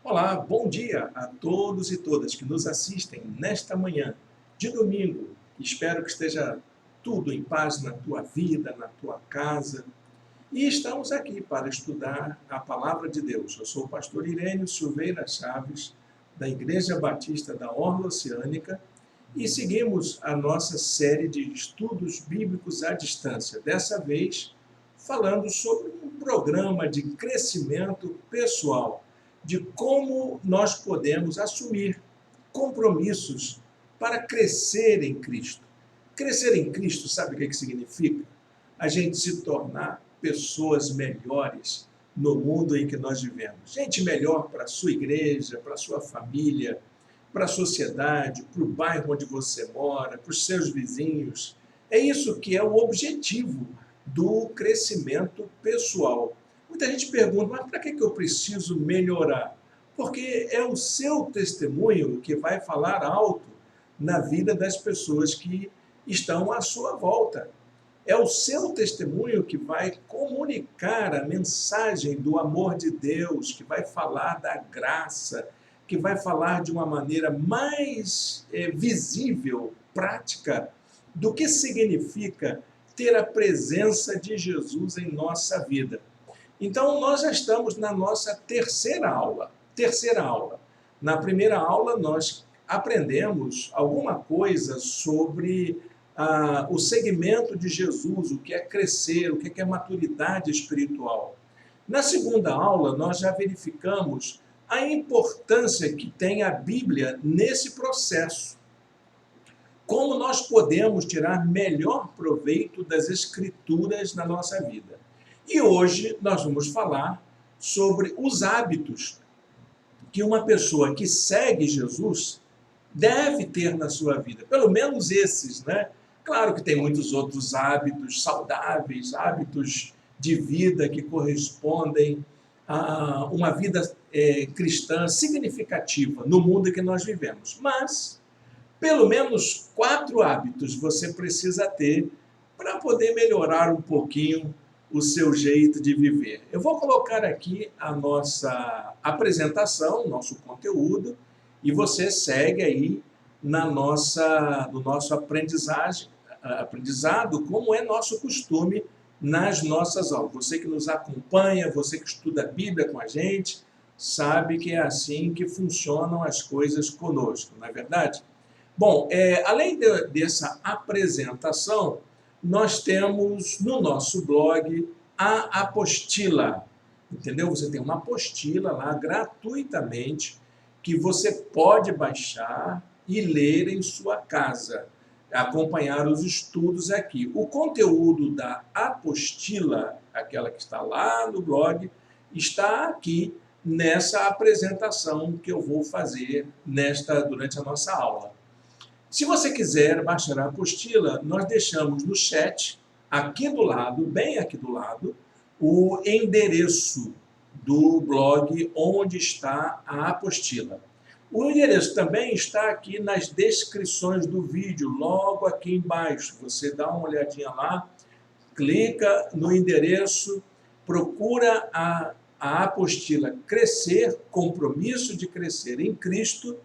Olá, bom dia a todos e todas que nos assistem nesta manhã de domingo. Espero que esteja tudo em paz na tua vida, na tua casa. E estamos aqui para estudar a Palavra de Deus. Eu sou o pastor Irênio Silveira Chaves, da Igreja Batista da Orla Oceânica, e seguimos a nossa série de estudos bíblicos à distância. Dessa vez, falando sobre um programa de crescimento pessoal, de como nós podemos assumir compromissos para crescer em Cristo. Crescer em Cristo, sabe o que significa? A gente se tornar pessoas melhores no mundo em que nós vivemos. Gente melhor para a sua igreja, para a sua família, para a sociedade, para o bairro onde você mora, para os seus vizinhos. É isso que é o objetivo do crescimento pessoal. Muita gente pergunta, mas para que eu preciso melhorar? Porque é o seu testemunho que vai falar alto na vida das pessoas que estão à sua volta. É o seu testemunho que vai comunicar a mensagem do amor de Deus, que vai falar da graça, que vai falar de uma maneira mais visível, prática, do que significa ter a presença de Jesus em nossa vida. Então, nós já estamos na nossa terceira aula. Na primeira aula, nós aprendemos alguma coisa sobre o segmento de Jesus, o que é crescer, o que é maturidade espiritual. Na segunda aula, nós já verificamos a importância que tem a Bíblia nesse processo. Como nós podemos tirar melhor proveito das Escrituras na nossa vida. E hoje nós vamos falar sobre os hábitos que uma pessoa que segue Jesus deve ter na sua vida. Pelo menos esses, né? Claro que tem muitos outros hábitos saudáveis, hábitos de vida que correspondem a uma vida cristã significativa no mundo em que nós vivemos. Mas pelo menos 4 hábitos você precisa ter para poder melhorar um pouquinho o seu jeito de viver. Eu vou colocar aqui a nossa apresentação, nosso conteúdo, e você segue aí no nosso aprendizado, como é nosso costume nas nossas aulas. Você que nos acompanha, você que estuda a Bíblia com a gente, sabe que é assim que funcionam as coisas conosco, não é verdade? Bom, além dessa apresentação, nós temos no nosso blog a apostila, entendeu? Você tem uma apostila lá gratuitamente que você pode baixar e ler em sua casa, acompanhar os estudos aqui. O conteúdo da apostila, aquela que está lá no blog, está aqui nessa apresentação que eu vou fazer durante a nossa aula. Se você quiser baixar a apostila, nós deixamos no chat, aqui do lado, bem aqui do lado, o endereço do blog onde está a apostila. O endereço também está aqui nas descrições do vídeo, logo aqui embaixo. Você dá uma olhadinha lá, clica no endereço, procura a apostila Crescer, Compromisso de Crescer em Cristo,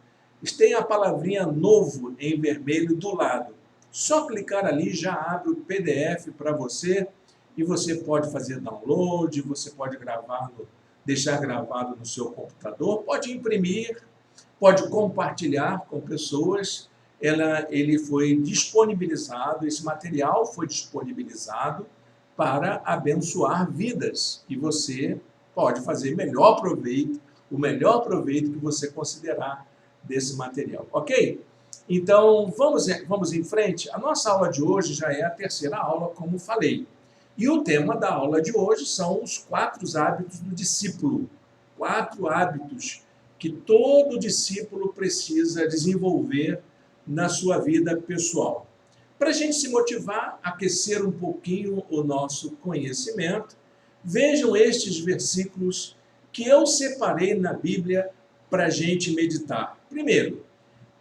tem a palavrinha novo em vermelho do lado. Só clicar ali já abre o PDF para você e você pode fazer download, você pode deixar gravado no seu computador, pode imprimir, pode compartilhar com pessoas. Ele foi disponibilizado, esse material foi disponibilizado para abençoar vidas e você pode fazer o melhor proveito que você considerar desse material, ok? Então, vamos em frente. A nossa aula de hoje já é a terceira aula, como falei. E o tema da aula de hoje são os 4 hábitos do discípulo. 4 hábitos que todo discípulo precisa desenvolver na sua vida pessoal. Para a gente se motivar, aquecer um pouquinho o nosso conhecimento, vejam estes versículos que eu separei na Bíblia para a gente meditar. Primeiro,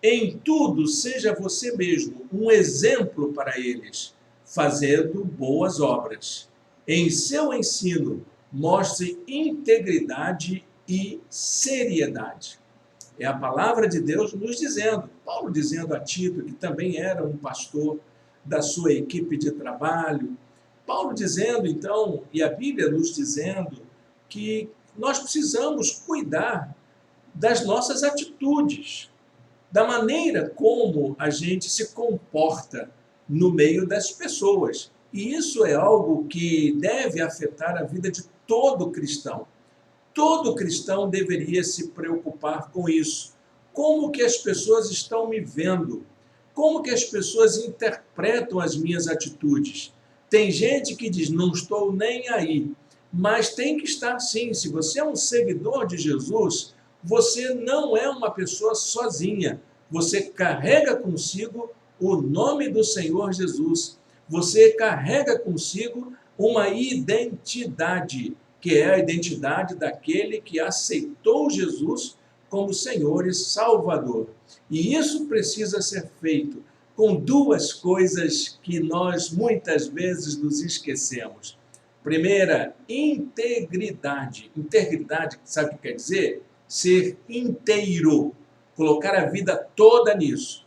em tudo seja você mesmo um exemplo para eles, fazendo boas obras. Em seu ensino, mostre integridade e seriedade. É a palavra de Deus nos dizendo, Paulo dizendo a Tito, que também era um pastor da sua equipe de trabalho, Paulo dizendo então, e a Bíblia nos dizendo, que nós precisamos cuidar das nossas atitudes, da maneira como a gente se comporta no meio das pessoas. E isso é algo que deve afetar a vida de todo cristão. Todo cristão deveria se preocupar com isso. Como que as pessoas estão me vendo? Como que as pessoas interpretam as minhas atitudes? Tem gente que diz, não estou nem aí, mas tem que estar sim. Se você é um seguidor de Jesus, você não é uma pessoa sozinha. Você carrega consigo o nome do Senhor Jesus. Você carrega consigo uma identidade, que é a identidade daquele que aceitou Jesus como Senhor e Salvador. E isso precisa ser feito com duas coisas que nós muitas vezes nos esquecemos. Primeira, integridade. Integridade, sabe o que quer dizer? Ser inteiro, colocar a vida toda nisso.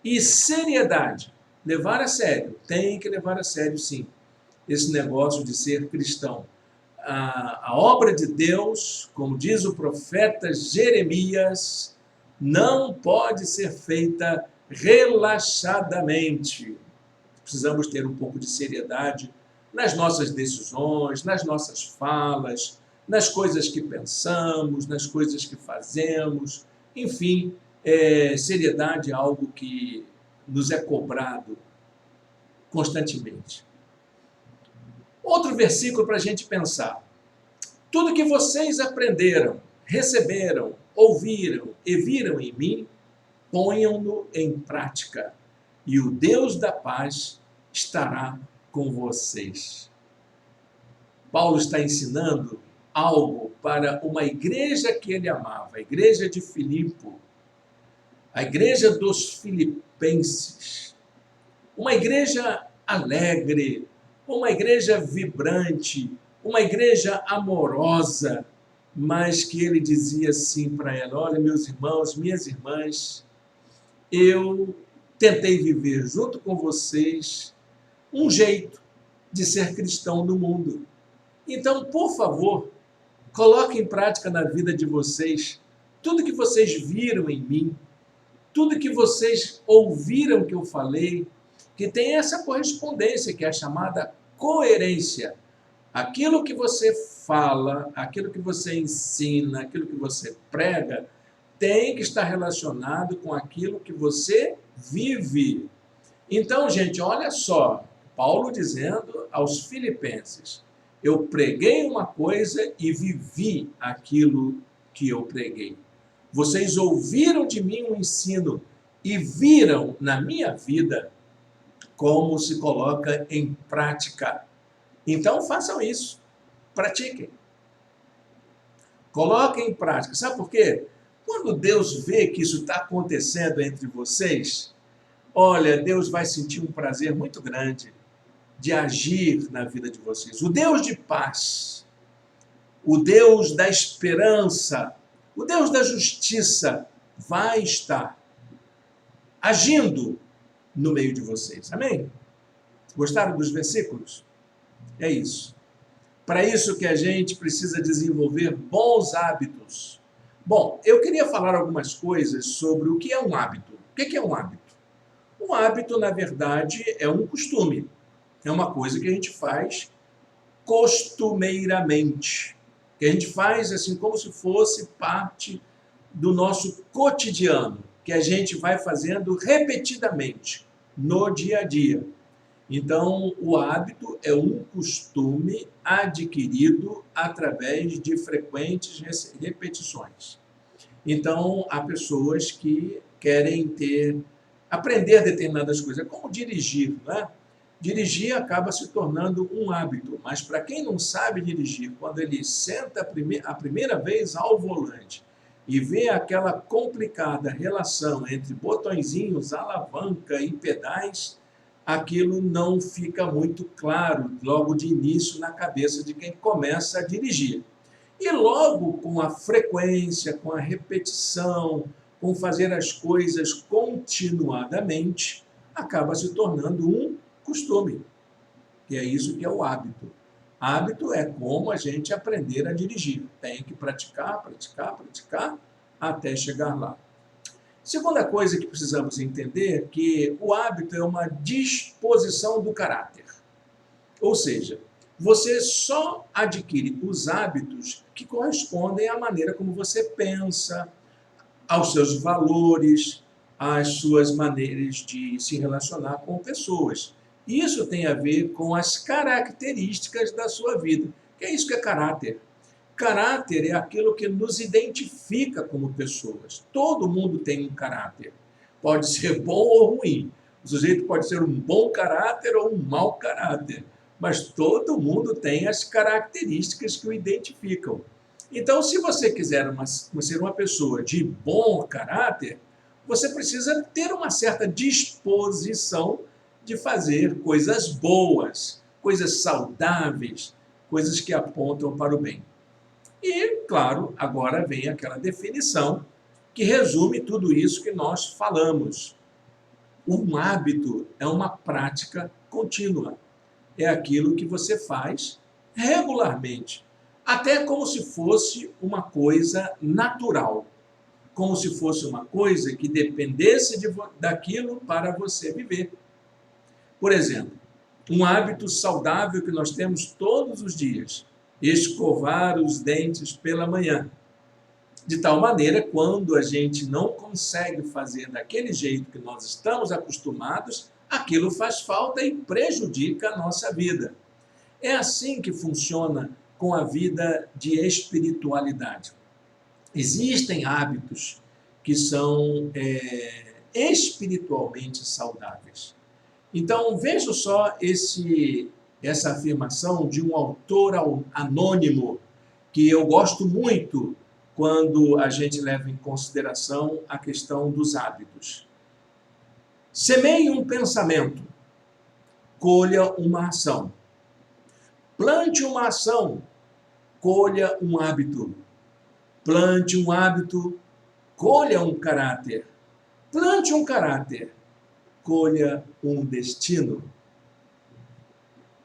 E seriedade, levar a sério, tem que levar a sério sim, esse negócio de ser cristão. A obra de Deus, como diz o profeta Jeremias, não pode ser feita relaxadamente. Precisamos ter um pouco de seriedade nas nossas decisões, nas nossas falas, nas coisas que pensamos, nas coisas que fazemos. Enfim, seriedade é algo que nos é cobrado constantemente. Outro versículo para a gente pensar. Tudo que vocês aprenderam, receberam, ouviram e viram em mim, ponham-no em prática, e o Deus da paz estará com vocês. Paulo está ensinando algo para uma igreja que ele amava, a igreja de Filipe, a igreja dos filipenses, uma igreja alegre, uma igreja vibrante, uma igreja amorosa, mas que ele dizia assim para ela, olha, meus irmãos, minhas irmãs, eu tentei viver junto com vocês um jeito de ser cristão no mundo. Então, por favor, coloquem em prática na vida de vocês tudo que vocês viram em mim, tudo que vocês ouviram que eu falei, que tem essa correspondência, que é a chamada coerência. Aquilo que você fala, aquilo que você ensina, aquilo que você prega, tem que estar relacionado com aquilo que você vive. Então, gente, olha só, Paulo dizendo aos filipenses, eu preguei uma coisa e vivi aquilo que eu preguei. Vocês ouviram de mim um ensino e viram na minha vida como se coloca em prática. Então façam isso, pratiquem. Coloquem em prática. Sabe por quê? Quando Deus vê que isso está acontecendo entre vocês, olha, Deus vai sentir um prazer muito grande de agir na vida de vocês. O Deus de paz, o Deus da esperança, o Deus da justiça vai estar agindo no meio de vocês. Amém? Gostaram dos versículos? É isso. Para isso que a gente precisa desenvolver bons hábitos. Bom, eu queria falar algumas coisas sobre o que é um hábito. O que é um hábito? Um hábito, na verdade, é um costume. É uma coisa que a gente faz costumeiramente. Que a gente faz assim como se fosse parte do nosso cotidiano. Que a gente vai fazendo repetidamente no dia a dia. Então, o hábito é um costume adquirido através de frequentes repetições. Então, há pessoas que querem aprender determinadas coisas, como dirigir, não é? Dirigir acaba se tornando um hábito, mas para quem não sabe dirigir, quando ele senta a primeira vez ao volante e vê aquela complicada relação entre botõezinhos, alavanca e pedais, aquilo não fica muito claro logo de início na cabeça de quem começa a dirigir. E logo com a frequência, com a repetição, com fazer as coisas continuadamente, acaba se tornando um costume, que é isso que é o hábito. Hábito é como a gente aprender a dirigir. Tem que praticar, praticar, praticar, até chegar lá. Segunda coisa que precisamos entender é que o hábito é uma disposição do caráter. Ou seja, você só adquire os hábitos que correspondem à maneira como você pensa, aos seus valores, às suas maneiras de se relacionar com pessoas. Isso tem a ver com as características da sua vida. Que é isso que é caráter? Caráter é aquilo que nos identifica como pessoas. Todo mundo tem um caráter. Pode ser bom ou ruim. O sujeito pode ser um bom caráter ou um mau caráter. Mas todo mundo tem as características que o identificam. Então, se você quiser ser uma pessoa de bom caráter, você precisa ter uma certa disposição de fazer coisas boas, coisas saudáveis, coisas que apontam para o bem. E, claro, agora vem aquela definição que resume tudo isso que nós falamos. Um hábito é uma prática contínua. É aquilo que você faz regularmente, até como se fosse uma coisa natural, como se fosse uma coisa que dependesse daquilo para você viver. Por exemplo, um hábito saudável que nós temos todos os dias, escovar os dentes pela manhã. De tal maneira, quando a gente não consegue fazer daquele jeito que nós estamos acostumados, aquilo faz falta e prejudica a nossa vida. É assim que funciona com a vida de espiritualidade. Existem hábitos que são espiritualmente saudáveis. Então, veja só essa afirmação de um autor anônimo, que eu gosto muito quando a gente leva em consideração a questão dos hábitos. Semeie um pensamento, colha uma ação. Plante uma ação, colha um hábito. Plante um hábito, colha um caráter. Plante um caráter, colha um destino.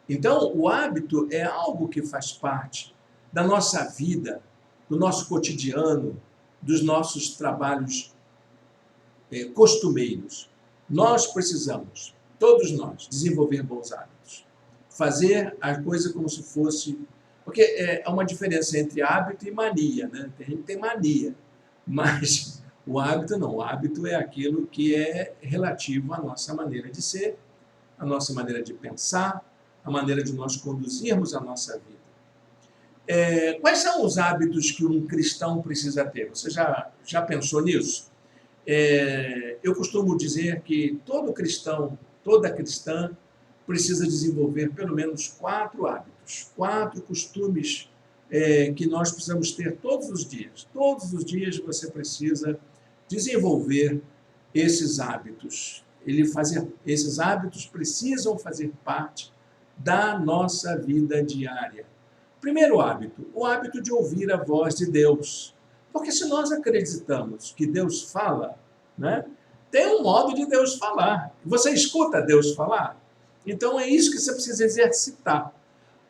Então, o hábito é algo que faz parte da nossa vida, do nosso cotidiano, dos nossos trabalhos costumeiros. Nós precisamos, todos nós, desenvolver bons hábitos. Fazer a coisa como se fosse... Porque há uma diferença entre hábito e mania, né? Tem gente que tem mania, mas o hábito não. O hábito é aquilo que é relativo à nossa maneira de ser, à nossa maneira de pensar, à maneira de nós conduzirmos a nossa vida. Quais são os hábitos que um cristão precisa ter? Você já pensou nisso? Eu costumo dizer que todo cristão, toda cristã, precisa desenvolver pelo menos 4 hábitos, 4 costumes que nós precisamos ter todos os dias. Todos os dias você precisa desenvolver esses hábitos. Esses hábitos precisam fazer parte da nossa vida diária. Primeiro hábito, o hábito de ouvir a voz de Deus. Porque se nós acreditamos que Deus fala, né, tem um modo de Deus falar. Você escuta Deus falar? Então é isso que você precisa exercitar.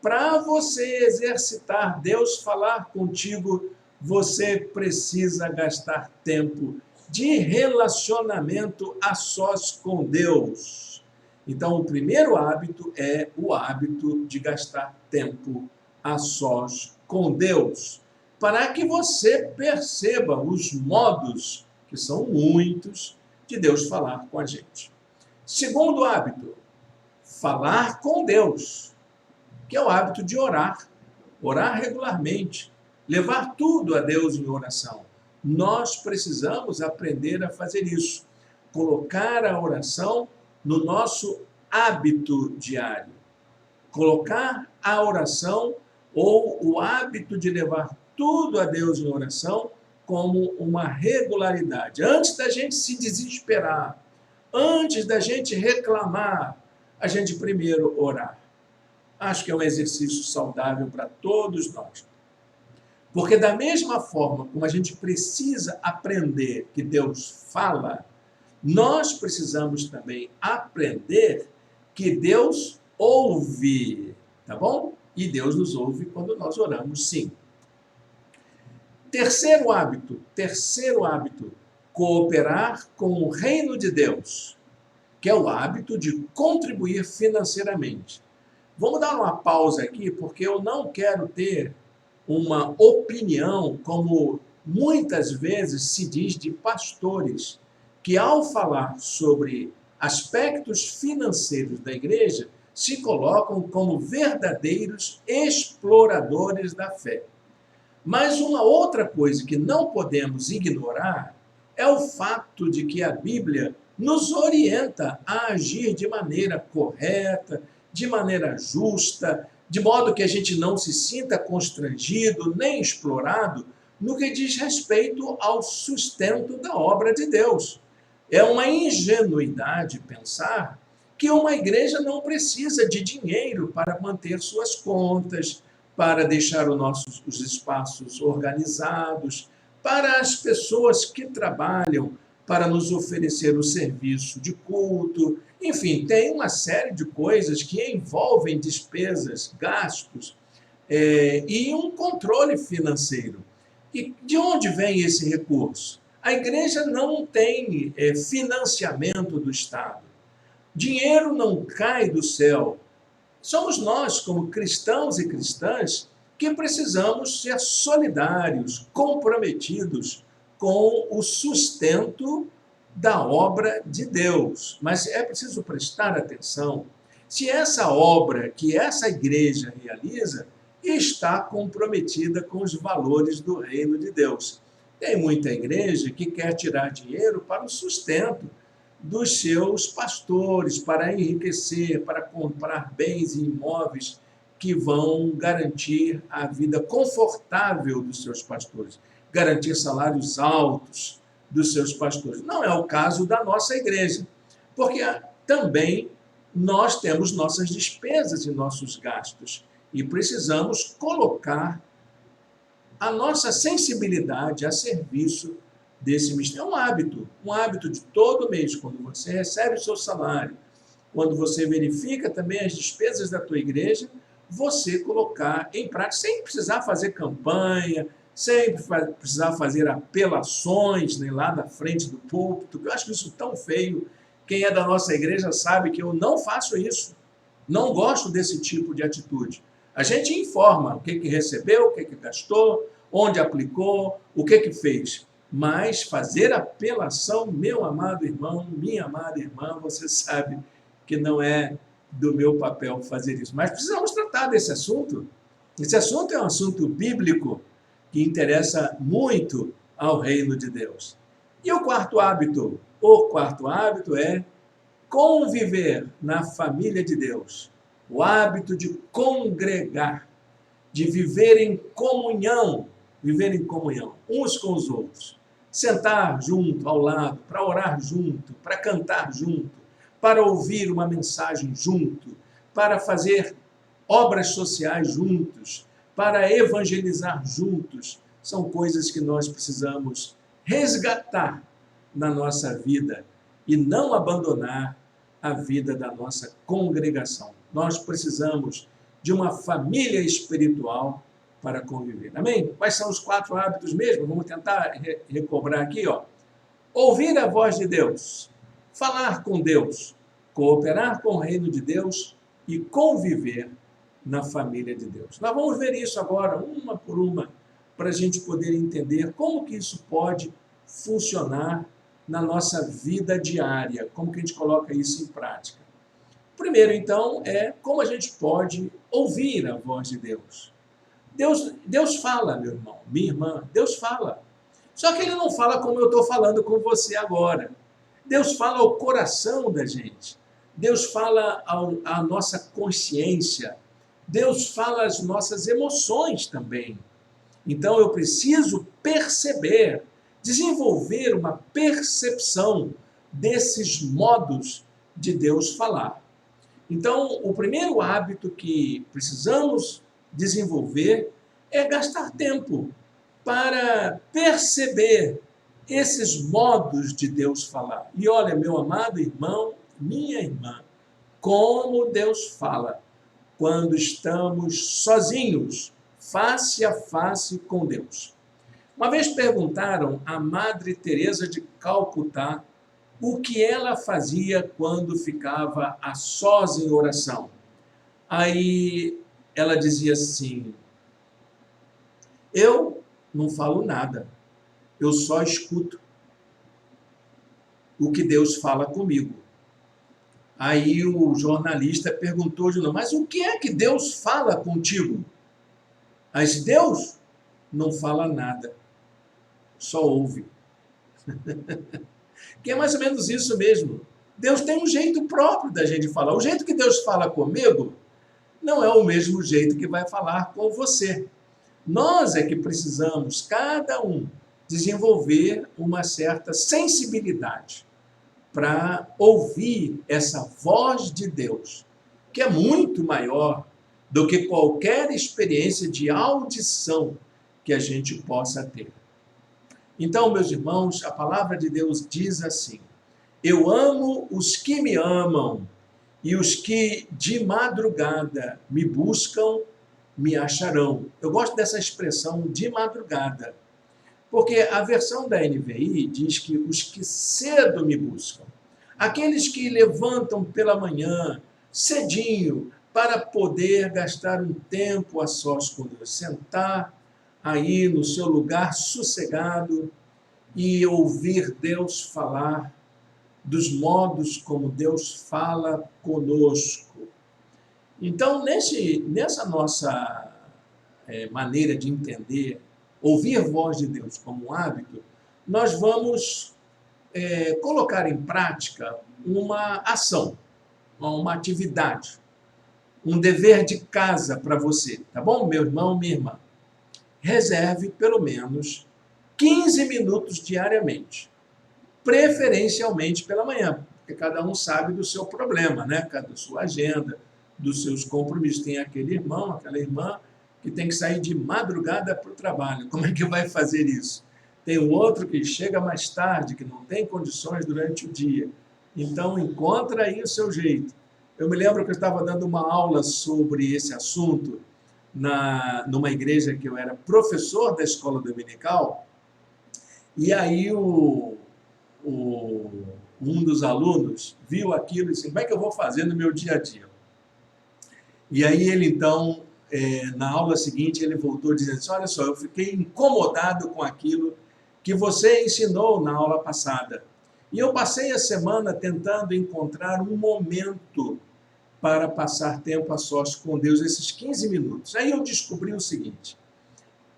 Para você exercitar Deus falar contigo, você precisa gastar tempo de relacionamento a sós com Deus. Então, o primeiro hábito é o hábito de gastar tempo a sós com Deus, para que você perceba os modos, que são muitos, de Deus falar com a gente. Segundo hábito, falar com Deus, que é o hábito de orar regularmente, levar tudo a Deus em oração. Nós precisamos aprender a fazer isso, colocar a oração no nosso hábito diário. Colocar a oração ou o hábito de levar tudo a Deus em oração como uma regularidade. Antes da gente se desesperar, antes da gente reclamar, a gente primeiro orar. Acho que é um exercício saudável para todos nós. Porque da mesma forma como a gente precisa aprender que Deus fala, nós precisamos também aprender que Deus ouve, tá bom? E Deus nos ouve quando nós oramos, sim. Terceiro hábito, cooperar com o reino de Deus, que é o hábito de contribuir financeiramente. Vamos dar uma pausa aqui, porque eu não quero ter uma opinião, como muitas vezes se diz de pastores, que ao falar sobre aspectos financeiros da igreja, se colocam como verdadeiros exploradores da fé. Mas uma outra coisa que não podemos ignorar é o fato de que a Bíblia nos orienta a agir de maneira correta, de maneira justa, de modo que a gente não se sinta constrangido nem explorado no que diz respeito ao sustento da obra de Deus. É uma ingenuidade pensar que uma igreja não precisa de dinheiro para manter suas contas, para deixar os espaços organizados, para as pessoas que trabalham para nos oferecer o serviço de culto. Enfim, tem uma série de coisas que envolvem despesas, gastos e um controle financeiro. E de onde vem esse recurso? A igreja não tem financiamento do Estado. Dinheiro não cai do céu. Somos nós, como cristãos e cristãs, que precisamos ser solidários, comprometidos com o sustento da obra de Deus. Mas é preciso prestar atenção se essa obra que essa igreja realiza está comprometida com os valores do reino de Deus. Tem muita igreja que quer tirar dinheiro para o sustento dos seus pastores, para enriquecer, para comprar bens e imóveis que vão garantir a vida confortável dos seus pastores, garantir salários altos dos seus pastores. Não é o caso da nossa igreja, porque também nós temos nossas despesas e nossos gastos e precisamos colocar a nossa sensibilidade a serviço desse mistério. É um hábito de todo mês, quando você recebe o seu salário, quando você verifica também as despesas da tua igreja, você colocar em prática, sem precisar fazer campanha, sem precisar fazer apelações, nem lá da frente do púlpito. Eu acho isso tão feio. Quem é da nossa igreja sabe que eu não faço isso. Não gosto desse tipo de atitude. A gente informa o que recebeu, o que gastou, onde aplicou, o que fez. Mas fazer apelação, meu amado irmão, minha amada irmã, você sabe que não é do meu papel fazer isso. Mas precisamos tratar desse assunto. Esse assunto é um assunto bíblico que interessa muito ao reino de Deus. E o quarto hábito? O quarto hábito é conviver na família de Deus. O hábito de congregar, de viver em comunhão uns com os outros. Sentar junto, ao lado, para orar junto, para cantar junto, para ouvir uma mensagem junto, para fazer obras sociais juntos, para evangelizar juntos. São coisas que nós precisamos resgatar na nossa vida e não abandonar a vida da nossa congregação. Nós precisamos de uma família espiritual para conviver. Amém? Quais são os 4 hábitos mesmo? Vamos tentar recobrar aqui, ó. Ouvir a voz de Deus, falar com Deus, cooperar com o reino de Deus e conviver na família de Deus. Nós vamos ver isso agora, uma por uma, para a gente poder entender como que isso pode funcionar na nossa vida diária, como que a gente coloca isso em prática. Primeiro, então, é como a gente pode ouvir a voz de Deus. Deus fala, meu irmão, minha irmã, Deus fala. Só que Ele não fala como eu estou falando com você agora. Deus fala ao coração da gente. Deus fala à nossa consciência. Deus fala às nossas emoções também. Então eu preciso perceber, desenvolver uma percepção desses modos de Deus falar. Então, o primeiro hábito que precisamos desenvolver é gastar tempo para perceber esses modos de Deus falar. E olha, meu amado irmão, minha irmã, como Deus fala quando estamos sozinhos, face a face com Deus. Uma vez perguntaram à Madre Teresa de Calcutá o que ela fazia quando ficava a sós em oração. Aí ela dizia assim: eu não falo nada, eu só escuto o que Deus fala comigo. Aí o jornalista perguntou de novo: mas o que é que Deus fala contigo? Mas Deus não fala nada, só ouve. Que é mais ou menos isso mesmo. Deus tem um jeito próprio da gente falar. O jeito que Deus fala comigo não é o mesmo jeito que vai falar com você. Nós é que precisamos, cada um, desenvolver uma certa sensibilidade para ouvir essa voz de Deus, que é muito maior do que qualquer experiência de audição que a gente possa ter. Então, meus irmãos, a palavra de Deus diz assim: eu amo os que me amam, e os que de madrugada me buscam, me acharão. Eu gosto dessa expressão de madrugada, porque a versão da NVI diz que os que cedo me buscam, aqueles que levantam pela manhã, cedinho, para poder gastar um tempo a sós com Deus, sentar aí no seu lugar sossegado e ouvir Deus falar dos modos como Deus fala conosco. Então, nessa nossa maneira de entender, ouvir a voz de Deus como um hábito, nós vamos colocar em prática uma ação, uma atividade, um dever de casa para você, tá bom, meu irmão, minha irmã? Reserve pelo menos 15 minutos diariamente, preferencialmente pela manhã, porque cada um sabe do seu problema, né? Da sua agenda, dos seus compromissos. Tem aquele irmão, aquela irmã que tem que sair de madrugada para o trabalho. Como é que vai fazer isso? Tem o outro que chega mais tarde, que não tem condições durante o dia. Então, encontra aí o seu jeito. Eu me lembro que eu estava dando uma aula sobre esse assunto numa igreja que eu era professor da escola dominical, e aí um dos alunos viu aquilo e disse: como é que eu vou fazer no meu dia a dia? E aí ele então, na aula seguinte, ele voltou dizendo assim: olha só, eu fiquei incomodado com aquilo que você ensinou na aula passada. E eu passei a semana tentando encontrar um momento para passar tempo a sós com Deus, esses 15 minutos. Aí eu descobri o seguinte: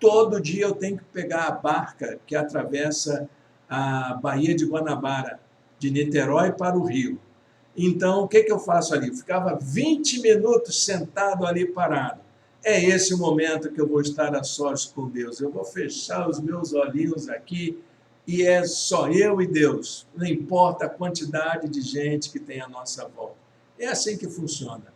todo dia eu tenho que pegar a barca que atravessa a Baía de Guanabara, de Niterói para o Rio. Então, o que eu faço ali? Eu ficava 20 minutos sentado ali parado. É esse o momento que eu vou estar a sós com Deus. Eu vou fechar os meus olhinhos aqui e é só eu e Deus. Não importa a quantidade de gente que tem à nossa volta. É assim que funciona.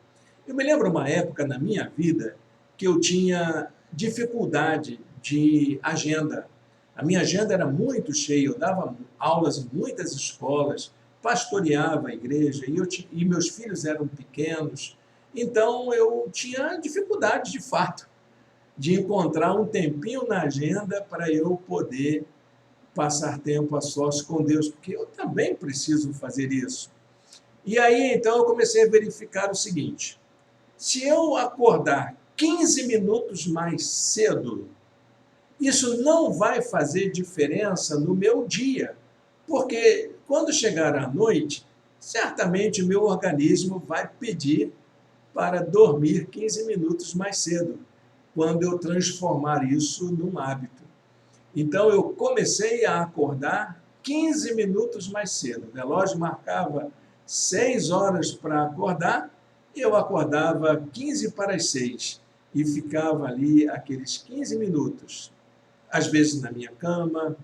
Eu me lembro uma época na minha vida que eu tinha dificuldade de agenda. A minha agenda era muito cheia, eu dava aulas em muitas escolas, pastoreava a igreja e meus filhos eram pequenos, então eu tinha dificuldade, de fato, de encontrar um tempinho na agenda para eu poder passar tempo a sós com Deus, porque eu também preciso fazer isso. E aí, então, eu comecei a verificar o seguinte: se eu acordar 15 minutos mais cedo, isso não vai fazer diferença no meu dia, porque quando chegar à noite, certamente o meu organismo vai pedir para dormir 15 minutos mais cedo, quando eu transformar isso num hábito. Então eu comecei a acordar 15 minutos mais cedo. O relógio marcava 6 horas para acordar, eu acordava 15 para as 6 e ficava ali aqueles 15 minutos, às vezes na minha cama,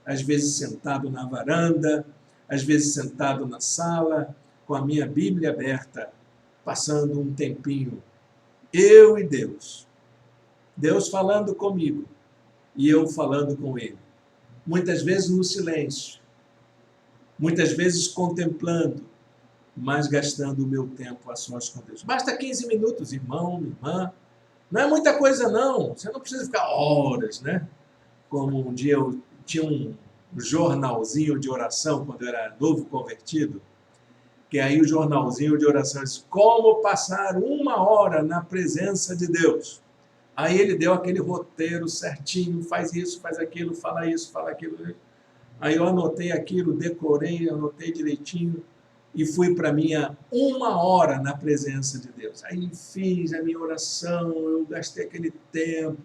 às vezes sentado na varanda, às vezes sentado na sala, com a minha Bíblia aberta, passando um tempinho, eu e Deus. Deus falando comigo, e eu falando com Ele. Muitas vezes no silêncio, muitas vezes contemplando, mas gastando o meu tempo a sós com Deus. Basta 15 minutos, irmão, irmã. Não é muita coisa, não. Você não precisa ficar horas, né? Como um dia eu tinha um jornalzinho de oração, quando eu era novo convertido, que aí o jornalzinho de oração disse, como passar 1 hora na presença de Deus. Aí ele deu aquele roteiro certinho, faz isso, faz aquilo, fala isso, fala aquilo. Aí eu anotei aquilo, decorei, anotei direitinho e fui para minha 1 hora na presença de Deus. Aí fiz a minha oração, eu gastei aquele tempo.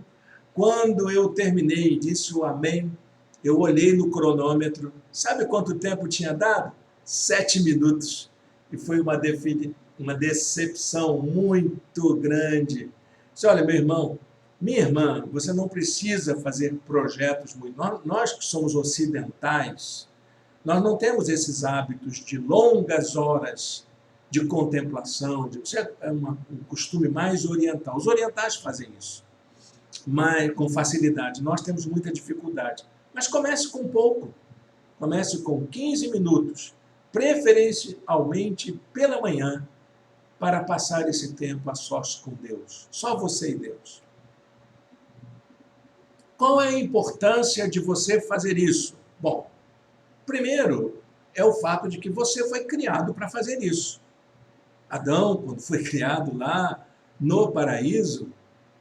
Quando eu terminei, disse o amém, eu olhei no cronômetro, sabe quanto tempo tinha dado? 7 minutos. E foi uma decepção muito grande. Disse, olha, meu irmão, minha irmã, você não precisa fazer projetos muito... Nós que somos ocidentais, nós não temos esses hábitos de longas horas de contemplação. Isso é um costume mais oriental. Os orientais fazem isso, mas com facilidade. Nós temos muita dificuldade. Mas comece com pouco. Comece com 15 minutos, preferencialmente pela manhã, para passar esse tempo a sós com Deus. Só você e Deus. Qual é a importância de você fazer isso? Bom, primeiro é o fato de que você foi criado para fazer isso. Adão, quando foi criado lá no paraíso,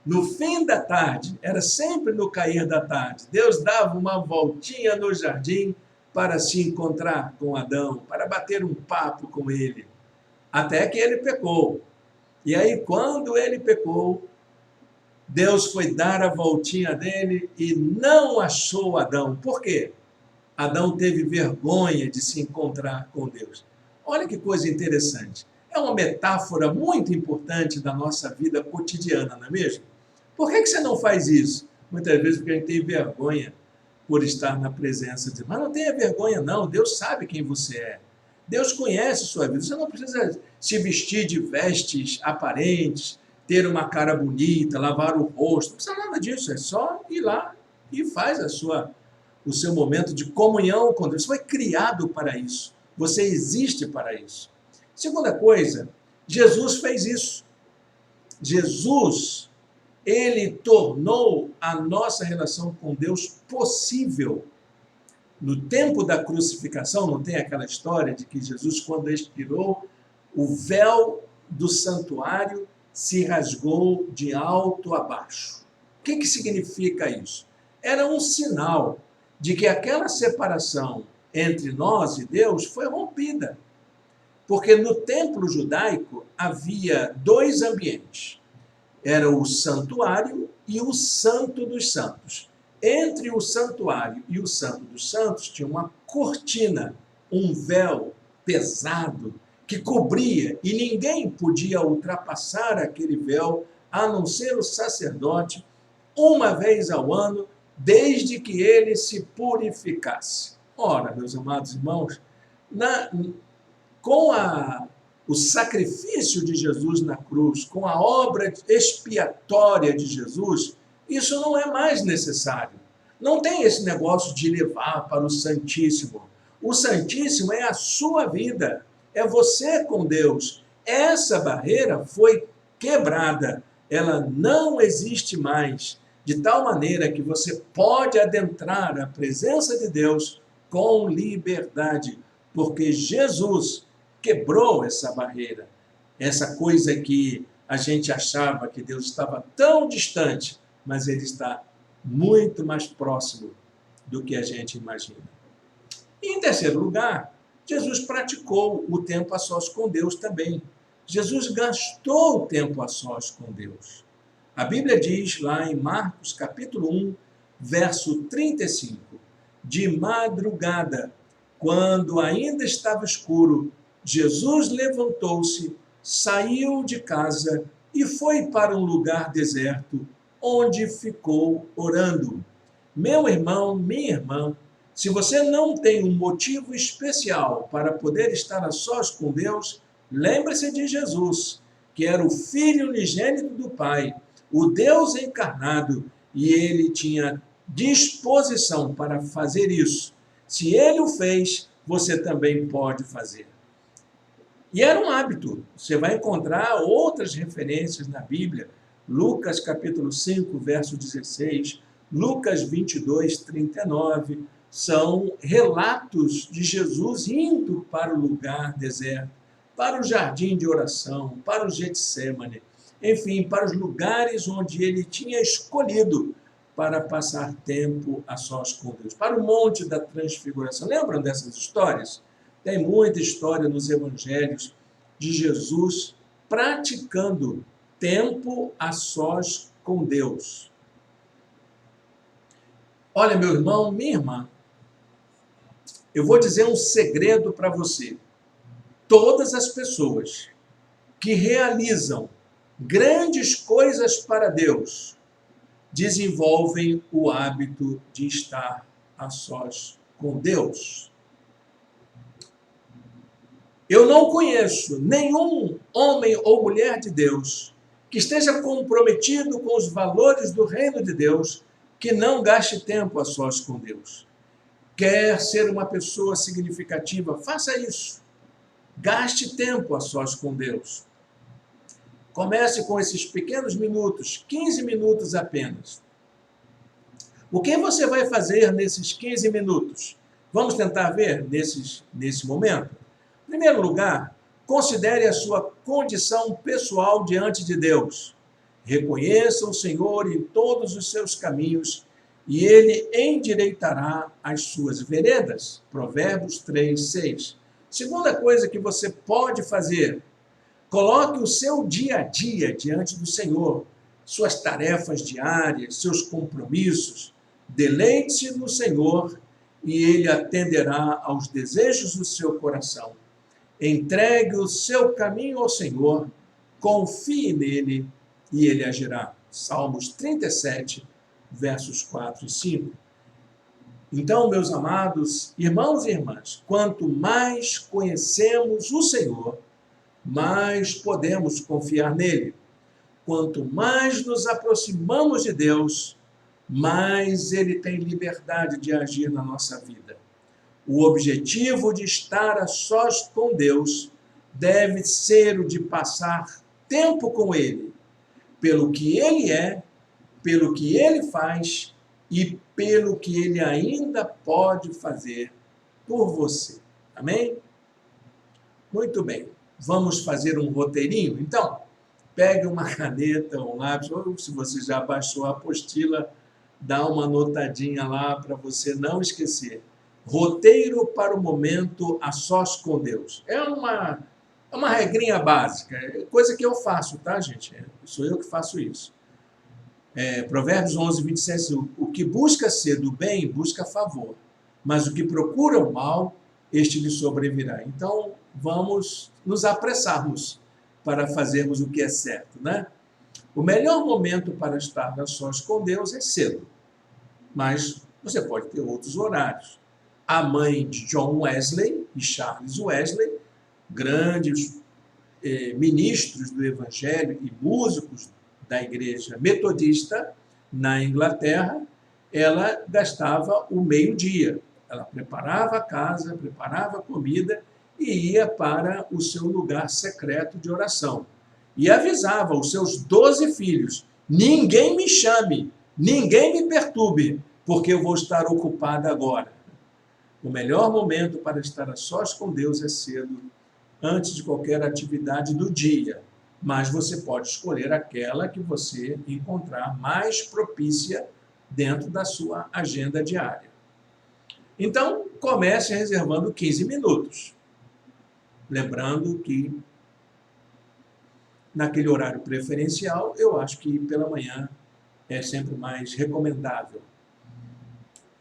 no fim da tarde, era sempre no cair da tarde, Deus dava uma voltinha no jardim para se encontrar com Adão, para bater um papo com ele, até que ele pecou. E aí, quando ele pecou, Deus foi dar a voltinha dele e não achou Adão. Por quê? Adão teve vergonha de se encontrar com Deus. Olha que coisa interessante. É uma metáfora muito importante da nossa vida cotidiana, não é mesmo? Por que você não faz isso? Muitas vezes porque a gente tem vergonha por estar na presença de Deus. Mas não tenha vergonha, não. Deus sabe quem você é. Deus conhece sua vida. Você não precisa se vestir de vestes aparentes, ter uma cara bonita, lavar o rosto. Não precisa nada disso. É só ir lá e faz o seu momento de comunhão com Deus. Você foi criado para isso. Você existe para isso. Segunda coisa, Jesus fez isso. Jesus, ele tornou a nossa relação com Deus possível. No tempo da crucificação, não tem aquela história de que Jesus, quando expirou, o véu do santuário se rasgou de alto a baixo. O que significa isso? Era um sinal de que aquela separação entre nós e Deus foi rompida. Porque no templo judaico havia 2 ambientes. Era o santuário e o santo dos santos. Entre o santuário e o santo dos santos tinha uma cortina, um véu pesado que cobria e ninguém podia ultrapassar aquele véu a não ser o sacerdote uma vez ao ano, desde que ele se purificasse. Ora, meus amados irmãos, com o sacrifício de Jesus na cruz, com a obra expiatória de Jesus, isso não é mais necessário. Não tem esse negócio de levar para o Santíssimo. O Santíssimo é a sua vida, é você com Deus. Essa barreira foi quebrada, ela não existe mais, de tal maneira que você pode adentrar a presença de Deus com liberdade, porque Jesus quebrou essa barreira, essa coisa que a gente achava que Deus estava tão distante, mas ele está muito mais próximo do que a gente imagina. E, em terceiro lugar, Jesus praticou o tempo a sós com Deus também. Jesus gastou o tempo a sós com Deus. A Bíblia diz lá em Marcos capítulo 1, verso 35, de madrugada, quando ainda estava escuro, Jesus levantou-se, saiu de casa e foi para um lugar deserto, onde ficou orando. Meu irmão, minha irmã, se você não tem um motivo especial para poder estar a sós com Deus, lembre-se de Jesus, que era o Filho unigênito do Pai, o Deus encarnado, e ele tinha disposição para fazer isso. Se ele o fez, você também pode fazer. E era um hábito. Você vai encontrar outras referências na Bíblia. Lucas capítulo 5, verso 16, Lucas 22, 39, são relatos de Jesus indo para o lugar deserto, para o jardim de oração, para o Getsêmani, enfim, para os lugares onde ele tinha escolhido para passar tempo a sós com Deus, para o Monte da Transfiguração. Lembram dessas histórias? Tem muita história nos evangelhos de Jesus praticando tempo a sós com Deus. Olha, meu irmão, minha irmã, eu vou dizer um segredo para você. Todas as pessoas que realizam grandes coisas para Deus desenvolvem o hábito de estar a sós com Deus. Eu não conheço nenhum homem ou mulher de Deus que esteja comprometido com os valores do reino de Deus que não gaste tempo a sós com Deus. Quer ser uma pessoa significativa? Faça isso. Gaste tempo a sós com Deus. Comece com esses pequenos minutos, 15 minutos apenas. O que você vai fazer nesses 15 minutos? Vamos tentar ver nesse momento? Em primeiro lugar, considere a sua condição pessoal diante de Deus. Reconheça o Senhor em todos os seus caminhos e Ele endireitará as suas veredas. Provérbios 3, 6. Segunda coisa que você pode fazer, coloque o seu dia a dia diante do Senhor, suas tarefas diárias, seus compromissos. Deleite-se no Senhor e Ele atenderá aos desejos do seu coração. Entregue o seu caminho ao Senhor, confie nele e Ele agirá. Salmos 37, versos 4 e 5. Então, meus amados irmãos e irmãs, quanto mais conhecemos o Senhor, mais podemos confiar nele. Quanto mais nos aproximamos de Deus, mais Ele tem liberdade de agir na nossa vida. O objetivo de estar a sós com Deus deve ser o de passar tempo com Ele, pelo que Ele é, pelo que Ele faz e pelo que Ele ainda pode fazer por você. Amém? Muito bem. Vamos fazer um roteirinho? Então, pegue uma caneta, um lápis, ou se você já baixou a apostila, dá uma notadinha lá para você não esquecer. Roteiro para o momento a sós com Deus. É uma regrinha básica, coisa que eu faço, tá, gente? Sou eu que faço isso. Provérbios 11, 27, o que busca ser do bem, busca favor, mas o que procura o mal, este lhe sobrevirá. Então, vamos nos apressarmos para fazermos o que é certo, né? O melhor momento para estar a sós com Deus é cedo, mas você pode ter outros horários. A mãe de John Wesley e Charles Wesley, grandes ministros do Evangelho e músicos da igreja metodista na Inglaterra, ela gastava o meio-dia. Ela preparava a casa, preparava a comida e ia para o seu lugar secreto de oração. E avisava os seus 12 filhos, ninguém me chame, ninguém me perturbe, porque eu vou estar ocupada agora. O melhor momento para estar a sós com Deus é cedo, antes de qualquer atividade do dia. Mas você pode escolher aquela que você encontrar mais propícia dentro da sua agenda diária. Então, comece reservando 15 minutos. Lembrando que, naquele horário preferencial, eu acho que pela manhã é sempre mais recomendável.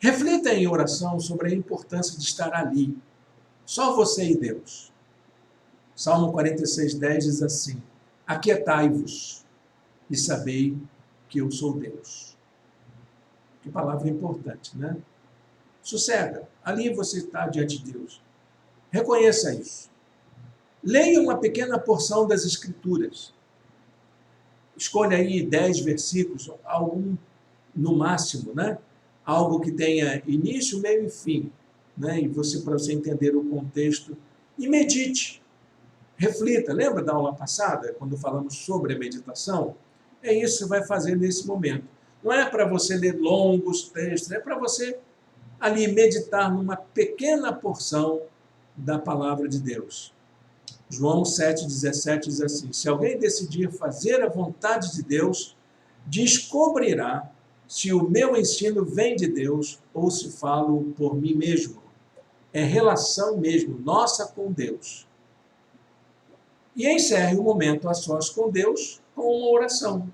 Reflita em oração sobre a importância de estar ali, só você e Deus. Salmo 46, 10 diz assim: aquietai-vos e sabei que eu sou Deus. Que palavra importante, né? Sossega, ali você está diante de Deus. Reconheça isso. Leia uma pequena porção das Escrituras. Escolha aí 10 versículos, algum no máximo, né? algo que tenha início, meio e fim, né? E para você entender o contexto, e medite, reflita. Lembra da aula passada, quando falamos sobre a meditação? É isso que você vai fazer nesse momento. Não é para você ler longos textos, é para você ali meditar numa pequena porção da palavra de Deus. João 7,17 diz assim: se alguém decidir fazer a vontade de Deus, descobrirá se o meu ensino vem de Deus ou se falo por mim mesmo. É relação mesmo, nossa com Deus. E encerre o momento a sós com Deus com uma oração,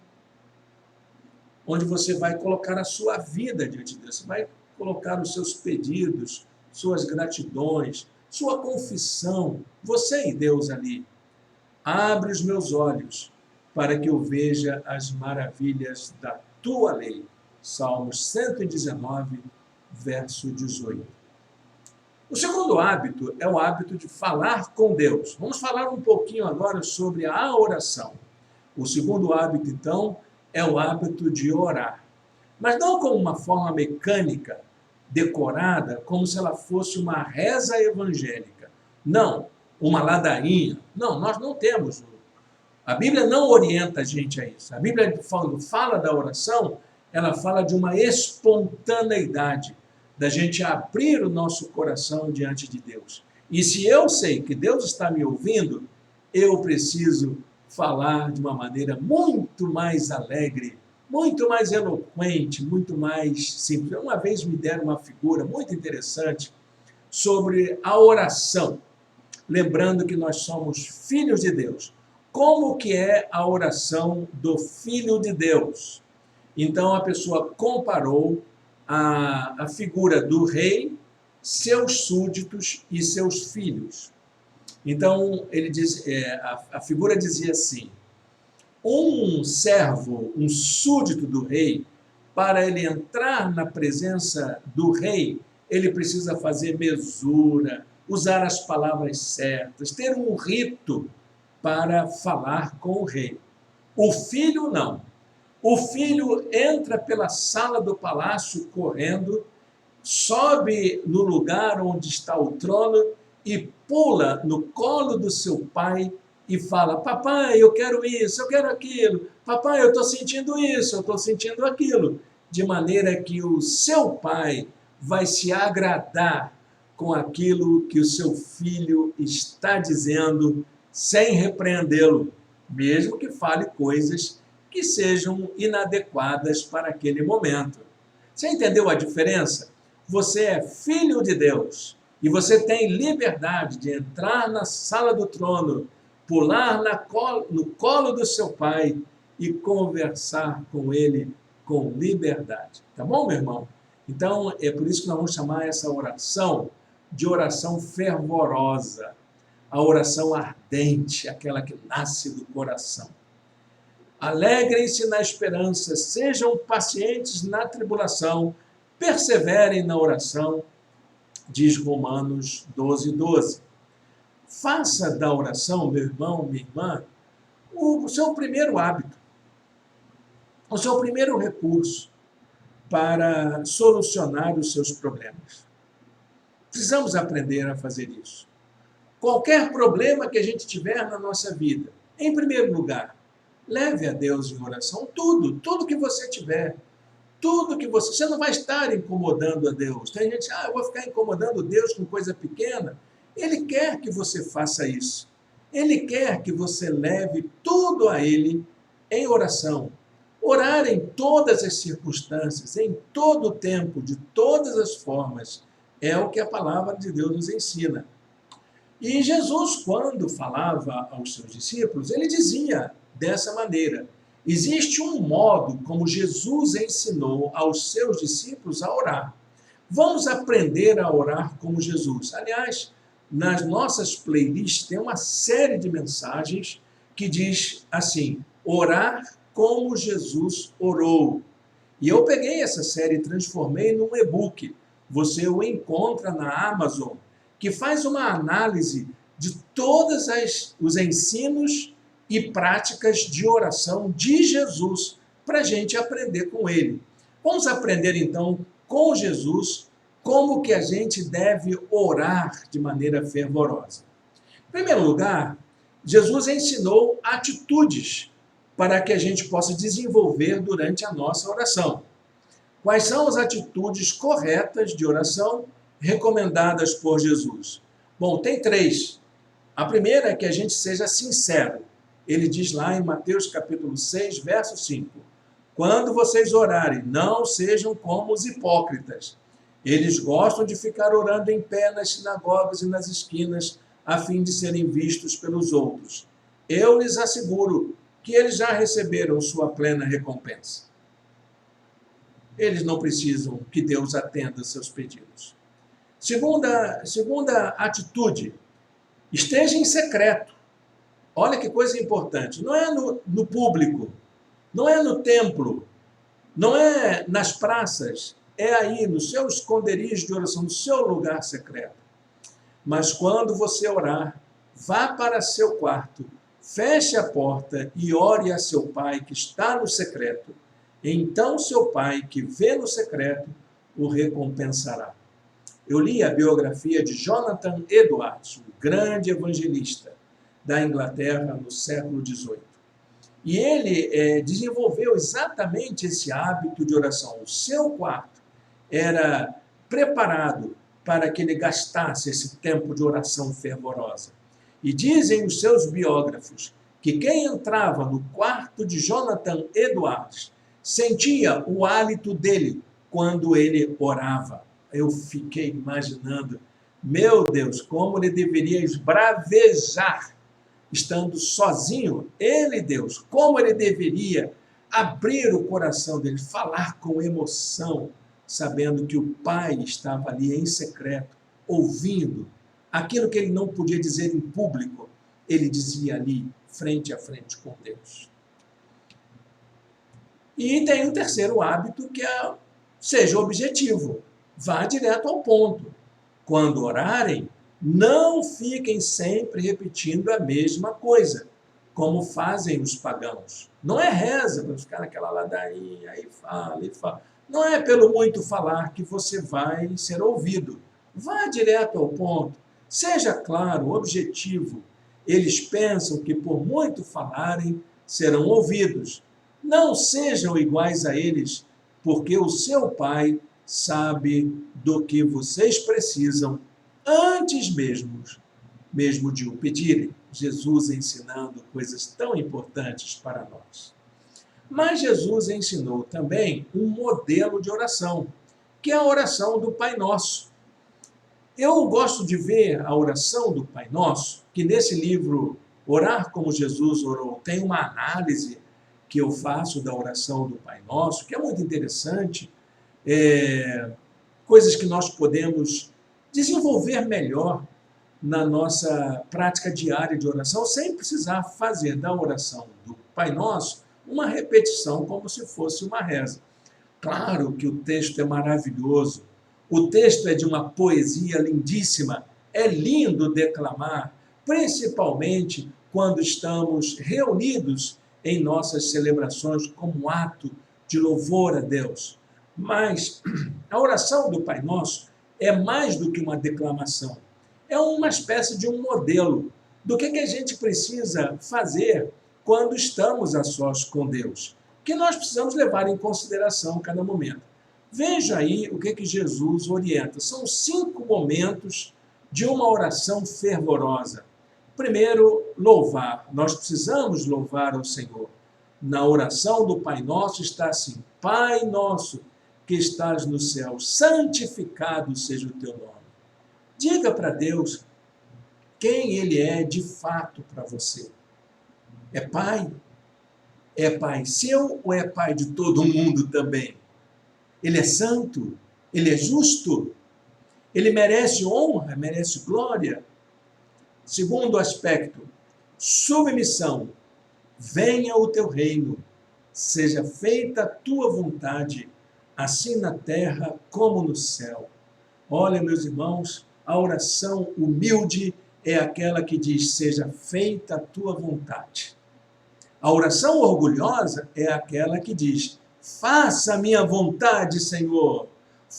onde você vai colocar a sua vida diante de Deus. Você vai colocar os seus pedidos, suas gratidões, sua confissão, você e Deus ali. Abre os meus olhos para que eu veja as maravilhas da tua lei. Salmos 119, verso 18. O segundo hábito é o hábito de falar com Deus. Vamos falar um pouquinho agora sobre a oração. O segundo hábito, então, é o hábito de orar. Mas não como uma forma mecânica, decorada, como se ela fosse uma reza evangélica. Não, uma ladainha. Não, nós não temos. A Bíblia não orienta a gente a isso. A Bíblia, quando fala da oração, ela fala de uma espontaneidade, da gente abrir o nosso coração diante de Deus. E se eu sei que Deus está me ouvindo, eu preciso falar de uma maneira muito mais alegre, muito mais eloquente, muito mais simples. Uma vez me deram uma figura muito interessante sobre a oração, lembrando que nós somos filhos de Deus. Como que é a oração do Filho de Deus? Então a pessoa comparou a figura do rei, seus súditos e seus filhos. Então ele diz, a figura dizia assim: um servo, um súdito do rei, para ele entrar na presença do rei, ele precisa fazer mesura, usar as palavras certas, ter um rito para falar com o rei. O filho não. O filho entra pela sala do palácio correndo, sobe no lugar onde está o trono e pula no colo do seu pai e fala: papai, eu quero isso, eu quero aquilo, papai, eu estou sentindo isso, eu estou sentindo aquilo, de maneira que o seu pai vai se agradar com aquilo que o seu filho está dizendo, sem repreendê-lo, mesmo que fale coisas que sejam inadequadas para aquele momento. Você entendeu a diferença? Você é filho de Deus e você tem liberdade de entrar na sala do trono, pular no colo do seu pai e conversar com ele com liberdade. Tá bom, meu irmão? Então, é por isso que nós vamos chamar essa oração de oração fervorosa, a oração ardente, aquela que nasce do coração. Alegrem-se na esperança, sejam pacientes na tribulação, perseverem na oração, diz Romanos 12:12. Faça da oração, meu irmão, minha irmã, o seu primeiro hábito, o seu primeiro recurso para solucionar os seus problemas. Precisamos aprender a fazer isso. Qualquer problema que a gente tiver na nossa vida, em primeiro lugar, leve a Deus em oração tudo que você tiver, tudo que você não vai estar incomodando a Deus. Tem gente, eu vou ficar incomodando Deus com coisa pequena. Ele quer que você faça isso. Ele quer que você leve tudo a Ele em oração. Orar em todas as circunstâncias, em todo o tempo, de todas as formas, é o que a palavra de Deus nos ensina. E Jesus, quando falava aos seus discípulos, ele dizia dessa maneira: existe um modo como Jesus ensinou aos seus discípulos a orar. Vamos aprender a orar como Jesus. Aliás, nas nossas playlists tem uma série de mensagens que diz assim: orar como Jesus orou. E eu peguei essa série e transformei num e-book. Você o encontra na Amazon, que faz uma análise de todos os ensinos e práticas de oração de Jesus, para a gente aprender com ele. Vamos aprender, então, com Jesus como que a gente deve orar de maneira fervorosa. Em primeiro lugar, Jesus ensinou atitudes para que a gente possa desenvolver durante a nossa oração. Quais são as atitudes corretas de oração recomendadas por Jesus? Bom, tem 3. A primeira é que a gente seja sincero. Ele diz lá em Mateus capítulo 6, verso 5. Quando vocês orarem, não sejam como os hipócritas. Eles gostam de ficar orando em pé nas sinagogas e nas esquinas, a fim de serem vistos pelos outros. Eu lhes asseguro que eles já receberam sua plena recompensa. Eles não precisam que Deus atenda seus pedidos. Segunda atitude, esteja em secreto. Olha que coisa importante. Não é no público, não é no templo, não é nas praças, é aí, no seu esconderijo de oração, no seu lugar secreto. Mas quando você orar, vá para seu quarto, feche a porta e ore a seu pai que está no secreto. Então seu pai, que vê no secreto, o recompensará. Eu li a biografia de Jonathan Edwards, um grande evangelista da Inglaterra no século XVIII. E ele desenvolveu exatamente esse hábito de oração. O seu quarto era preparado para que ele gastasse esse tempo de oração fervorosa. E dizem os seus biógrafos que quem entrava no quarto de Jonathan Edwards sentia o hálito dele quando ele orava. Eu fiquei imaginando, meu Deus, como ele deveria esbravejar, estando sozinho, ele, Deus, como ele deveria abrir o coração dele, falar com emoção, sabendo que o Pai estava ali em secreto, ouvindo aquilo que ele não podia dizer em público, ele dizia ali, frente a frente com Deus. E tem um terceiro hábito, que é, seja objetivo, vá direto ao ponto. Quando orarem, não fiquem sempre repetindo a mesma coisa, como fazem os pagãos. Não é reza para ficar naquela ladainha, aí fala, e fala. Não é pelo muito falar que você vai ser ouvido. Vá direto ao ponto. Seja claro, objetivo. Eles pensam que por muito falarem, serão ouvidos. Não sejam iguais a eles, porque o seu Pai sabe do que vocês precisam antes mesmo de o pedirem. Jesus ensinando coisas tão importantes para nós. Mas Jesus ensinou também um modelo de oração, que é a oração do Pai Nosso. Eu gosto de ver a oração do Pai Nosso, que nesse livro, Orar como Jesus Orou, tem uma análise que eu faço da oração do Pai Nosso, que é muito interessante, coisas que nós podemos desenvolver melhor na nossa prática diária de oração, sem precisar fazer da oração do Pai Nosso uma repetição como se fosse uma reza. Claro que o texto é maravilhoso, o texto é de uma poesia lindíssima, é lindo declamar, principalmente quando estamos reunidos em nossas celebrações como ato de louvor a Deus. Mas a oração do Pai Nosso é mais do que uma declamação, é uma espécie de um modelo do que a gente precisa fazer quando estamos a sós com Deus, que nós precisamos levar em consideração a cada momento. Veja aí o que Jesus orienta. São 5 momentos de uma oração fervorosa. Primeiro, louvar. Nós precisamos louvar ao Senhor. Na oração do Pai Nosso está assim: Pai Nosso, que estás no céu, santificado seja o teu nome. Diga para Deus quem Ele é de fato para você. É Pai? É Pai seu ou é Pai de todo mundo também? Ele é santo? Ele é justo? Ele merece honra? Merece glória? Segundo aspecto, submissão. Venha o teu reino, seja feita a tua vontade, assim na terra como no céu. Olha, meus irmãos, a oração humilde é aquela que diz: seja feita a tua vontade. A oração orgulhosa é aquela que diz: faça a minha vontade, Senhor.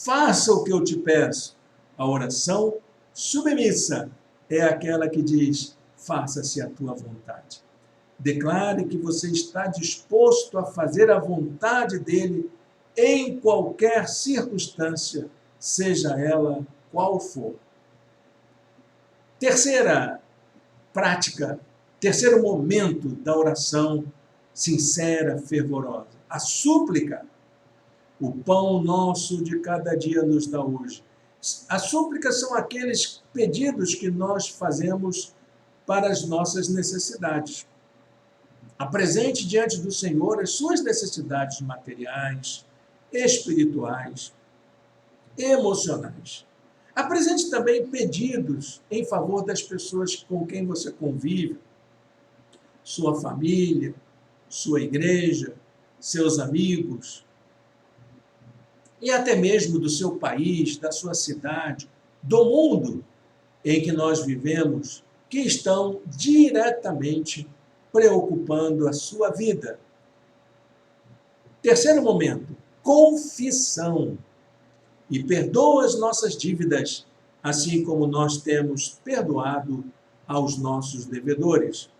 faça o que eu te peço. A oração submissa é aquela que diz, faça-se a tua vontade. Declare que você está disposto a fazer a vontade dele em qualquer circunstância, seja ela qual for. Terceira prática, terceiro momento da oração sincera, fervorosa, a súplica. O pão nosso de cada dia nos dá hoje. As súplicas são aqueles pedidos que nós fazemos para as nossas necessidades. Apresente diante do Senhor as suas necessidades materiais, espirituais, emocionais. Apresente também pedidos em favor das pessoas com quem você convive, sua família, sua igreja, seus amigos, e até mesmo do seu país, da sua cidade, do mundo em que nós vivemos, que estão diretamente preocupando a sua vida. Terceiro momento, confissão. E perdoa as nossas dívidas, assim como nós temos perdoado aos nossos devedores.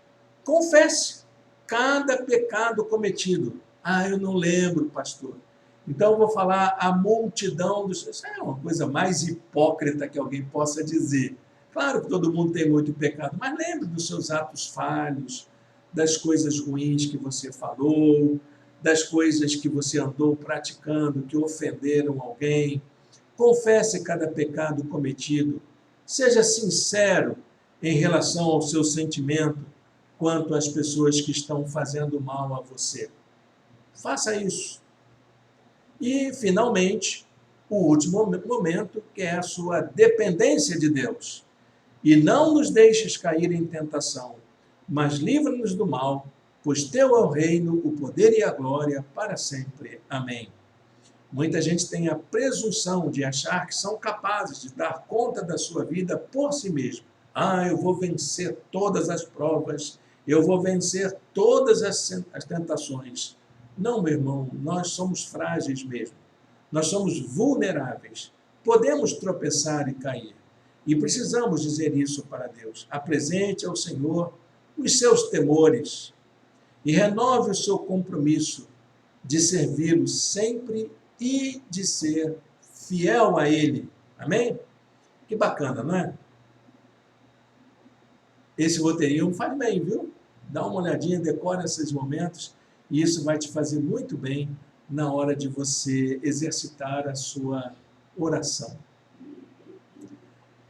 Confesse cada pecado cometido. Eu não lembro, pastor. Então eu vou falar a multidão dos... Isso é uma coisa mais hipócrita que alguém possa dizer. Claro que todo mundo tem muito pecado, mas lembre dos seus atos falhos, das coisas ruins que você falou, das coisas que você andou praticando, que ofenderam alguém. Confesse cada pecado cometido. Seja sincero em relação ao seu sentimento quanto às pessoas que estão fazendo mal a você. Faça isso. E, finalmente, o último momento, que é a sua dependência de Deus. E não nos deixes cair em tentação, mas livra-nos do mal, pois teu é o reino, o poder e a glória para sempre. Amém. Muita gente tem a presunção de achar que são capazes de dar conta da sua vida por si mesmo. Eu vou vencer todas as provas, eu vou vencer todas as tentações. Não, meu irmão, nós somos frágeis mesmo. Nós somos vulneráveis. Podemos tropeçar e cair. E precisamos dizer isso para Deus. Apresente ao Senhor os seus temores e renove o seu compromisso de servi-lo sempre e de ser fiel a Ele. Amém? Que bacana, não é? Esse roteirinho faz bem, viu? Dá uma olhadinha, decora esses momentos e isso vai te fazer muito bem na hora de você exercitar a sua oração.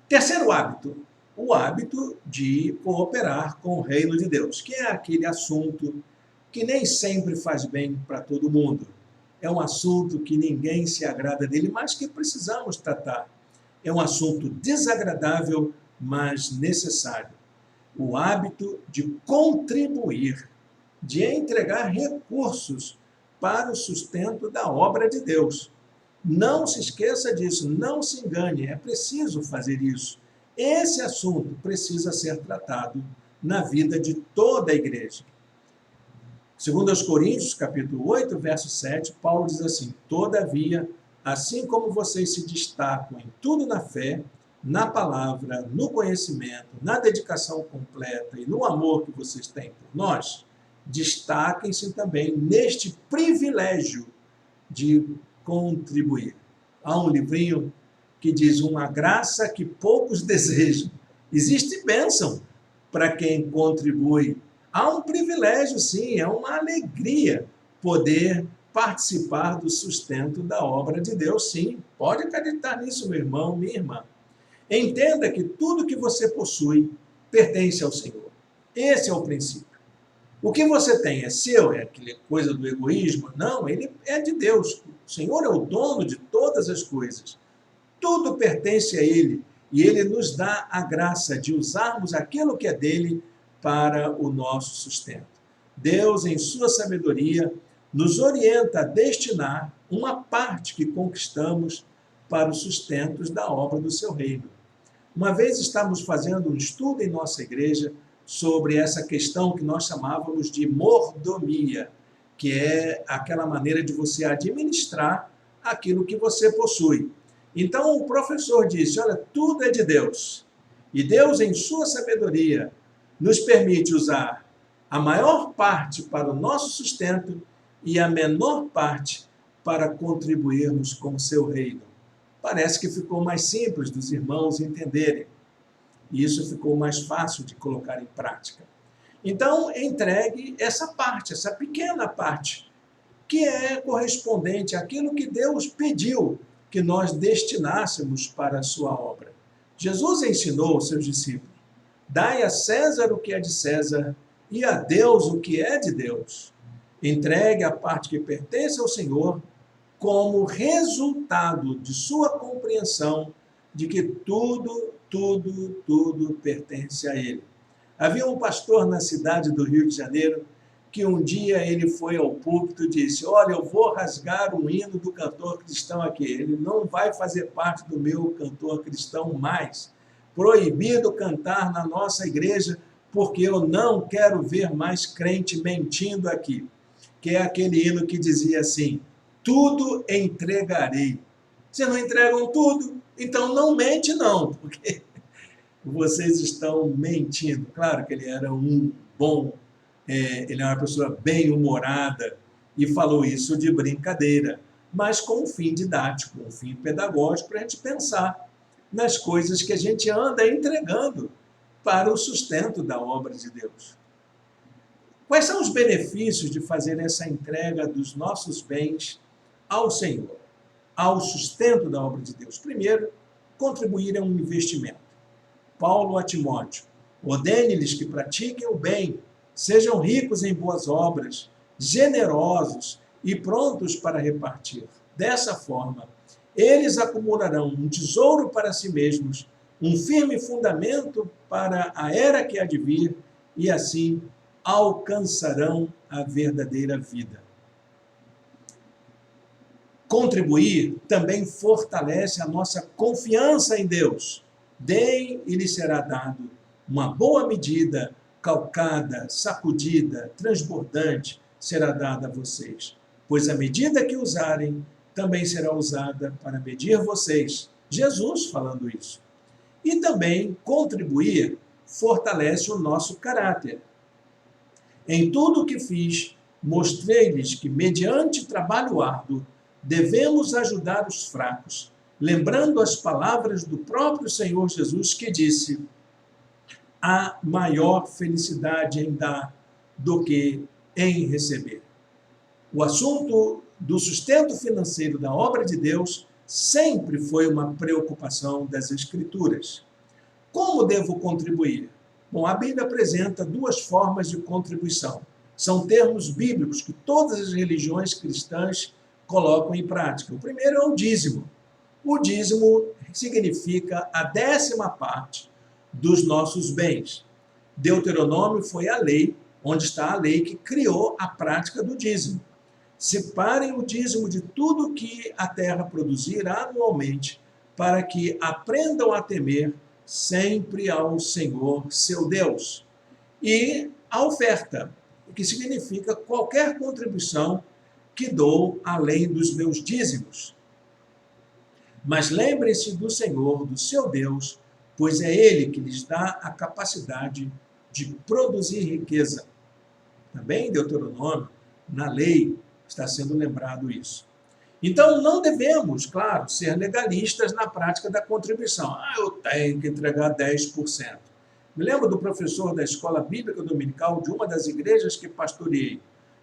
Terceiro hábito, o hábito de cooperar com o reino de Deus, que é aquele assunto que nem sempre faz bem para todo mundo. É um assunto que ninguém se agrada dele, mas que precisamos tratar. É um assunto desagradável, mas necessário. O hábito de contribuir, de entregar recursos para o sustento da obra de Deus. Não se esqueça disso, não se engane, é preciso fazer isso. Esse assunto precisa ser tratado na vida de toda a igreja. Segundo aos Coríntios, capítulo 8, verso 7, Paulo diz assim: todavia, assim como vocês se destacam em tudo na fé, na palavra, no conhecimento, na dedicação completa e no amor que vocês têm por nós, destaquem-se também neste privilégio de contribuir. Há um livrinho que diz uma graça que poucos desejam. Existe bênção para quem contribui. Há um privilégio, sim, é uma alegria poder participar do sustento da obra de Deus, sim. Pode acreditar nisso, meu irmão, minha irmã. Entenda que tudo que você possui pertence ao Senhor. Esse é o princípio. O que você tem é seu, é aquela coisa do egoísmo? Não, ele é de Deus. O Senhor é o dono de todas as coisas. Tudo pertence a Ele e Ele nos dá a graça de usarmos aquilo que é dele para o nosso sustento. Deus, em sua sabedoria, nos orienta a destinar uma parte que conquistamos para os sustentos da obra do seu reino. Uma vez estávamos fazendo um estudo em nossa igreja sobre essa questão que nós chamávamos de mordomia, que é aquela maneira de você administrar aquilo que você possui. Então o professor disse, olha, tudo é de Deus. E Deus, em sua sabedoria, nos permite usar a maior parte para o nosso sustento e a menor parte para contribuirmos com o seu reino. Parece que ficou mais simples dos irmãos entenderem. E isso ficou mais fácil de colocar em prática. Então, entregue essa parte, essa pequena parte, que é correspondente àquilo que Deus pediu que nós destinássemos para a sua obra. Jesus ensinou aos seus discípulos, dai a César o que é de César e a Deus o que é de Deus. Entregue a parte que pertence ao Senhor como resultado de sua compreensão de que tudo pertence a Ele. Havia um pastor na cidade do Rio de Janeiro que um dia ele foi ao púlpito e disse, olha, eu vou rasgar o hino do cantor cristão aqui, ele não vai fazer parte do meu cantor cristão mais. Proibido cantar na nossa igreja, porque eu não quero ver mais crente mentindo aqui. Que é aquele hino que dizia assim, tudo entregarei. Vocês não entregam tudo? Então não mente não, porque vocês estão mentindo. Claro que ele era um bom, ele é uma pessoa bem-humorada e falou isso de brincadeira, mas com um fim didático, um fim pedagógico, para a gente pensar nas coisas que a gente anda entregando para o sustento da obra de Deus. Quais são os benefícios de fazer essa entrega dos nossos bens ao Senhor, ao sustento da obra de Deus? Primeiro, contribuir é um investimento. Paulo a Timóteo, ordene-lhes que pratiquem o bem, sejam ricos em boas obras, generosos e prontos para repartir. Dessa forma, eles acumularão um tesouro para si mesmos, um firme fundamento para a era que há de vir, e assim alcançarão a verdadeira vida. Contribuir também fortalece a nossa confiança em Deus. Deem e lhes será dado uma boa medida, calcada, sacudida, transbordante, será dada a vocês. Pois a medida que usarem, também será usada para medir vocês. Jesus falando isso. E também contribuir fortalece o nosso caráter. Em tudo o que fiz, mostrei-lhes que, mediante trabalho árduo, devemos ajudar os fracos, lembrando as palavras do próprio Senhor Jesus que disse, há maior felicidade em dar do que em receber. O assunto do sustento financeiro da obra de Deus sempre foi uma preocupação das Escrituras. Como devo contribuir? Bom, a Bíblia apresenta duas formas de contribuição. São termos bíblicos que todas as religiões cristãs colocam em prática. O primeiro é o dízimo. O dízimo significa a 10ª parte dos nossos bens. Deuteronômio foi a lei, onde está a lei que criou a prática do dízimo. Separem o dízimo de tudo que a terra produzir anualmente, para que aprendam a temer sempre ao Senhor, seu Deus. E a oferta, que significa qualquer contribuição que dou além dos meus dízimos. Mas lembrem-se do Senhor, do seu Deus, pois é Ele que lhes dá a capacidade de produzir riqueza. Também em Deuteronômio, na lei, está sendo lembrado isso. Então, não devemos, claro, ser legalistas na prática da contribuição. Eu tenho que entregar 10%. Me lembro do professor da Escola Bíblica Dominical de uma das igrejas que pastoreei.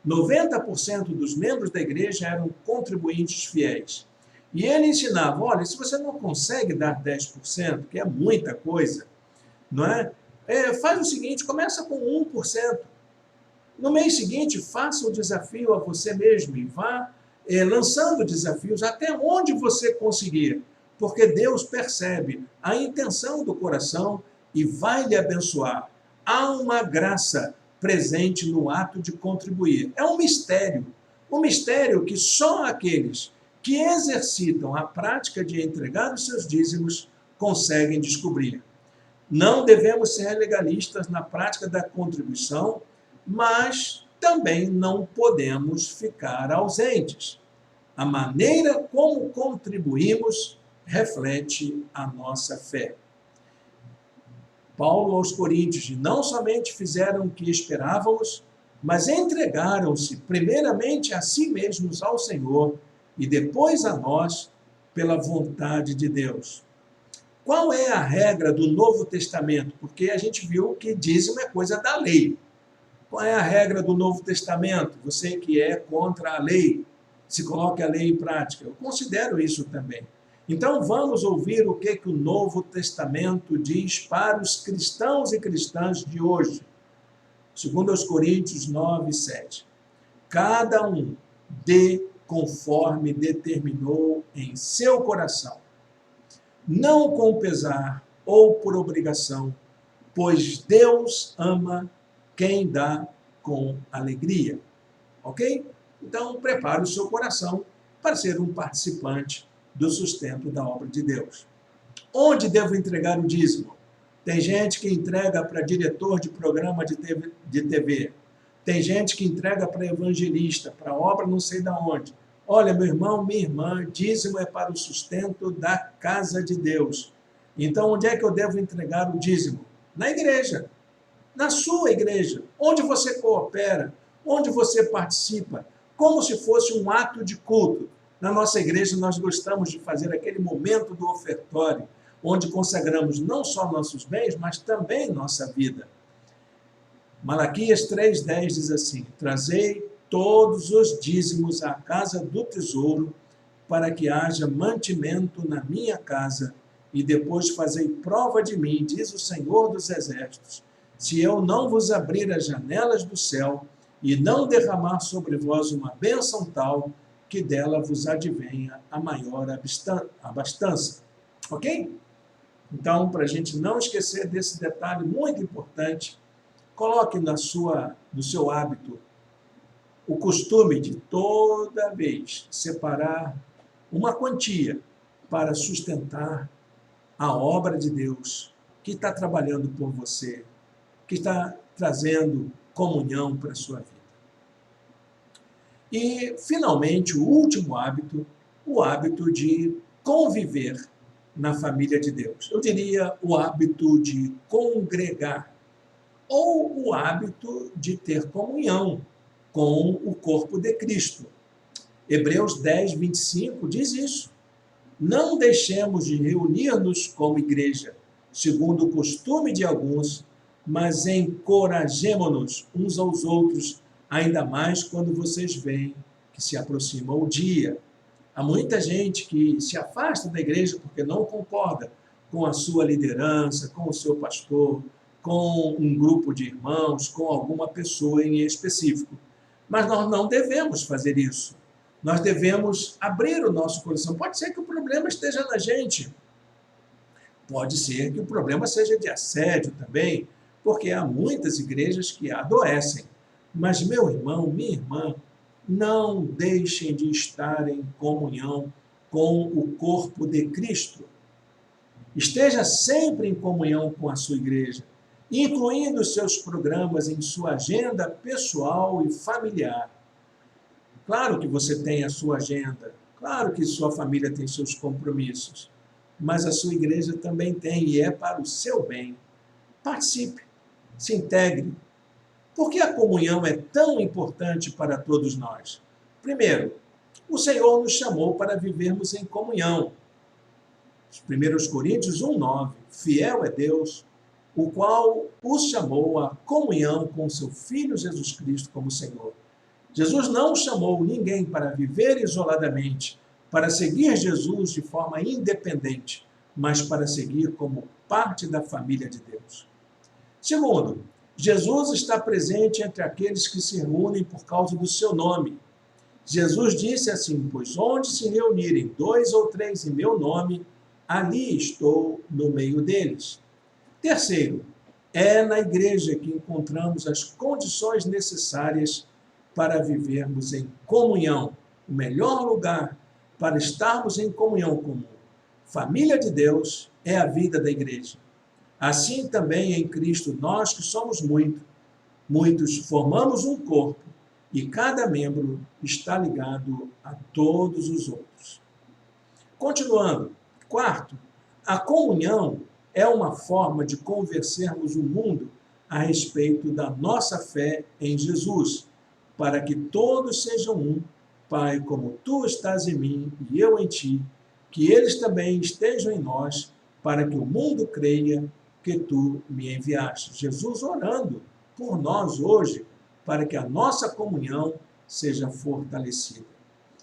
90% dos membros da igreja eram contribuintes fiéis. E ele ensinava, olha, se você não consegue dar 10%, que é muita coisa, não é? Faz o seguinte, começa com 1%. No mês seguinte, faça o desafio a você mesmo e vá lançando desafios até onde você conseguir, porque Deus percebe a intenção do coração e vai lhe abençoar. Há uma graça presente no ato de contribuir. É um mistério que só aqueles que exercitam a prática de entregar os seus dízimos conseguem descobrir. Não devemos ser legalistas na prática da contribuição, mas também não podemos ficar ausentes. A maneira como contribuímos reflete a nossa fé. Paulo aos Coríntios não somente fizeram o que esperávamos, mas entregaram-se primeiramente a si mesmos ao Senhor e depois a nós pela vontade de Deus. Qual é a regra do Novo Testamento? Porque a gente viu que dízimo é coisa da lei. Qual é a regra do Novo Testamento? Você que é contra a lei, se coloque a lei em prática. Eu considero isso também. Então vamos ouvir o que o Novo Testamento diz para os cristãos e cristãs de hoje. Segundo aos Coríntios 9, 7. Cada um dê conforme determinou em seu coração, não com pesar ou por obrigação, pois Deus ama quem dá com alegria. Ok? Então prepare o seu coração para ser um participante do sustento da obra de Deus. Onde devo entregar o dízimo? Tem gente que entrega para diretor de programa de TV. Tem gente que entrega para evangelista, para obra não sei de onde. Olha, meu irmão, minha irmã, dízimo é para o sustento da casa de Deus. Então, onde é que eu devo entregar o dízimo? Na igreja. Na sua igreja. Onde você coopera, onde você participa, como se fosse um ato de culto. Na nossa igreja, nós gostamos de fazer aquele momento do ofertório, onde consagramos não só nossos bens, mas também nossa vida. Malaquias 3,10 diz assim: trazei todos os dízimos à casa do tesouro, para que haja mantimento na minha casa, e depois fazei prova de mim, diz o Senhor dos Exércitos, se eu não vos abrir as janelas do céu, e não derramar sobre vós uma bênção tal, que dela vos advenha a maior abastança. Ok? Então, para a gente não esquecer desse detalhe muito importante, coloque no seu hábito o costume de toda vez separar uma quantia para sustentar a obra de Deus que está trabalhando por você, que está trazendo comunhão para a sua vida. E, finalmente, o último hábito, o hábito de conviver na família de Deus. Eu diria o hábito de congregar, ou o hábito de ter comunhão com o corpo de Cristo. Hebreus 10, 25 diz isso. Não deixemos de reunir-nos como igreja, segundo o costume de alguns, mas encorajemo-nos uns aos outros, ainda mais quando vocês veem que se aproxima o dia. Há muita gente que se afasta da igreja porque não concorda com a sua liderança, com o seu pastor, com um grupo de irmãos, com alguma pessoa em específico. Mas nós não devemos fazer isso. Nós devemos abrir o nosso coração. Pode ser que o problema esteja na gente. Pode ser que o problema seja de assédio também, porque há muitas igrejas que adoecem. Mas, meu irmão, minha irmã, não deixem de estar em comunhão com o corpo de Cristo. Esteja sempre em comunhão com a sua igreja, incluindo seus programas em sua agenda pessoal e familiar. Claro que você tem a sua agenda, claro que sua família tem seus compromissos, mas a sua igreja também tem e é para o seu bem. Participe, se integre. Por que a comunhão é tão importante para todos nós? Primeiro, o Senhor nos chamou para vivermos em comunhão. 1 Coríntios 1,9, fiel é Deus, o qual os chamou à comunhão com seu Filho Jesus Cristo como Senhor. Jesus não chamou ninguém para viver isoladamente, para seguir Jesus de forma independente, mas para seguir como parte da família de Deus. Segundo, Jesus está presente entre aqueles que se reúnem por causa do seu nome. Jesus disse assim: pois onde se reunirem 2 ou 3 em meu nome, ali estou no meio deles. Terceiro, é na igreja que encontramos as condições necessárias para vivermos em comunhão. O melhor lugar para estarmos em comunhão comum. Família de Deus é a vida da igreja. Assim também em Cristo, nós que somos muitos formamos um corpo e cada membro está ligado a todos os outros. Continuando, quarto, a comunhão é uma forma de convencermos o mundo a respeito da nossa fé em Jesus, para que todos sejam um, Pai, como tu estás em mim e eu em ti, que eles também estejam em nós, para que o mundo creia que tu me enviaste. Jesus orando por nós hoje, para que a nossa comunhão seja fortalecida.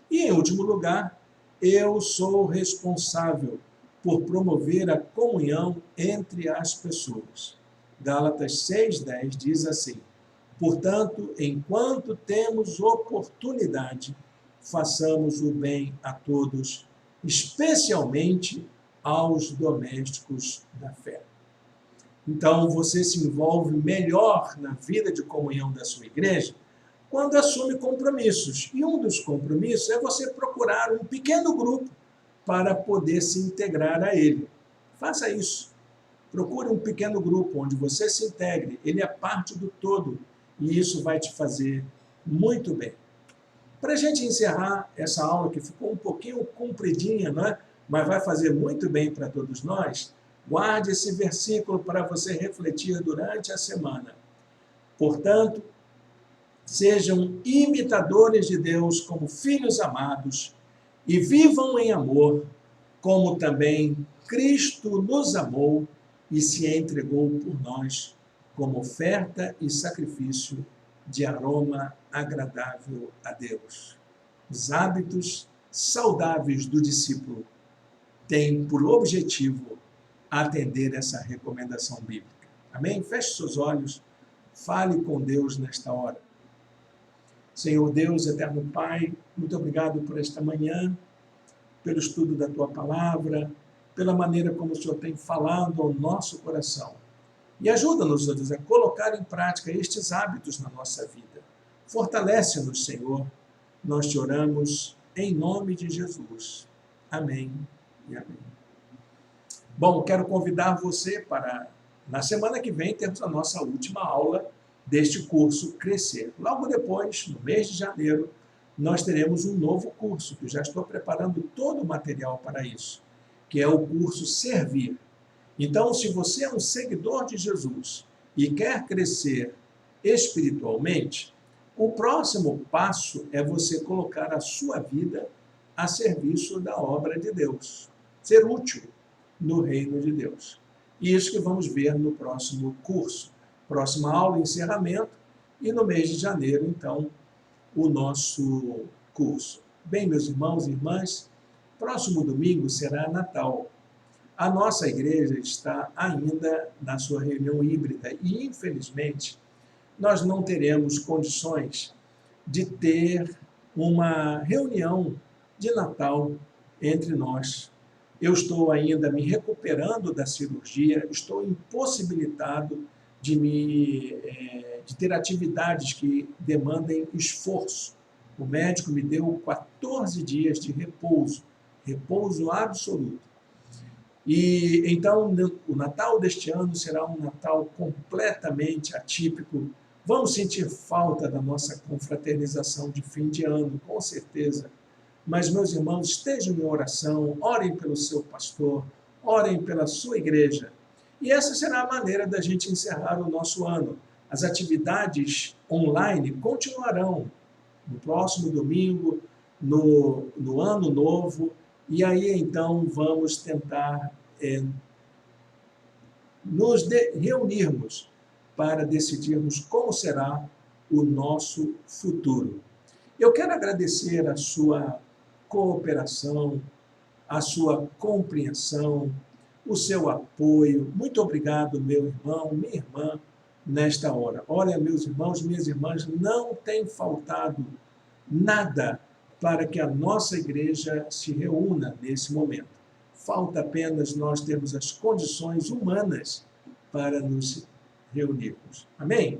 E, em último lugar, eu sou responsável por promover a comunhão entre as pessoas. Gálatas 6,10 diz assim: portanto, enquanto temos oportunidade, façamos o bem a todos, especialmente aos domésticos da fé. Então, você se envolve melhor na vida de comunhão da sua igreja quando assume compromissos. E um dos compromissos é você procurar um pequeno grupo para poder se integrar a ele. Faça isso. Procure um pequeno grupo onde você se integre. Ele é parte do todo e isso vai te fazer muito bem. Para a gente encerrar essa aula, que ficou um pouquinho compridinha, não é? Mas vai fazer muito bem para todos nós, guarde esse versículo para você refletir durante a semana. Portanto, sejam imitadores de Deus como filhos amados e vivam em amor, como também Cristo nos amou e se entregou por nós como oferta e sacrifício de aroma agradável a Deus. Os hábitos saudáveis do discípulo têm por objetivo atender essa recomendação bíblica. Amém? Feche seus olhos, fale com Deus nesta hora. Senhor Deus, eterno Pai, muito obrigado por esta manhã, pelo estudo da Tua Palavra, pela maneira como o Senhor tem falado ao nosso coração. E ajuda-nos, ó Deus, a colocar em prática estes hábitos na nossa vida. Fortalece-nos, Senhor. Nós te oramos em nome de Jesus. Amém e amém. Bom, quero convidar você para, na semana que vem, termos a nossa última aula deste curso Crescer. Logo depois, no mês de janeiro, nós teremos um novo curso, que já estou preparando todo o material para isso, que é o curso Servir. Então, se você é um seguidor de Jesus e quer crescer espiritualmente, o próximo passo é você colocar a sua vida a serviço da obra de Deus, ser útil no reino de Deus. E isso que vamos ver no próximo curso. Próxima aula, encerramento, e no mês de janeiro, então, o nosso curso. Bem, meus irmãos e irmãs, próximo domingo será Natal. A nossa igreja está ainda na sua reunião híbrida e, infelizmente, nós não teremos condições de ter uma reunião de Natal entre nós. Eu estou ainda me recuperando da cirurgia, estou impossibilitado de ter atividades que demandem esforço. O médico me deu 14 dias de repouso absoluto. E então o Natal deste ano será um Natal completamente atípico. Vamos sentir falta da nossa confraternização de fim de ano, com certeza. Mas, meus irmãos, estejam em oração, orem pelo seu pastor, orem pela sua igreja. E essa será a maneira da gente encerrar o nosso ano. As atividades online continuarão no próximo domingo, no ano novo, e aí então vamos tentar nos reunirmos para decidirmos como será o nosso futuro. Eu quero agradecer a sua cooperação, a sua compreensão, o seu apoio. Muito obrigado, meu irmão, minha irmã, nesta hora. Olha, meus irmãos, minhas irmãs, não tem faltado nada para que a nossa igreja se reúna nesse momento. Falta apenas nós termos as condições humanas para nos reunirmos. Amém?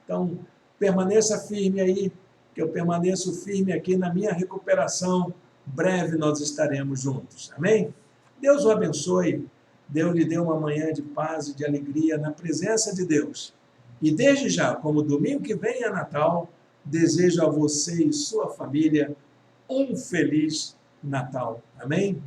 Então, permaneça firme aí, que eu permaneço firme aqui na minha recuperação. Breve nós estaremos juntos. Amém? Deus o abençoe. Deus lhe dê uma manhã de paz e de alegria na presença de Deus. E desde já, como domingo que vem é Natal, desejo a você e sua família um feliz Natal. Amém?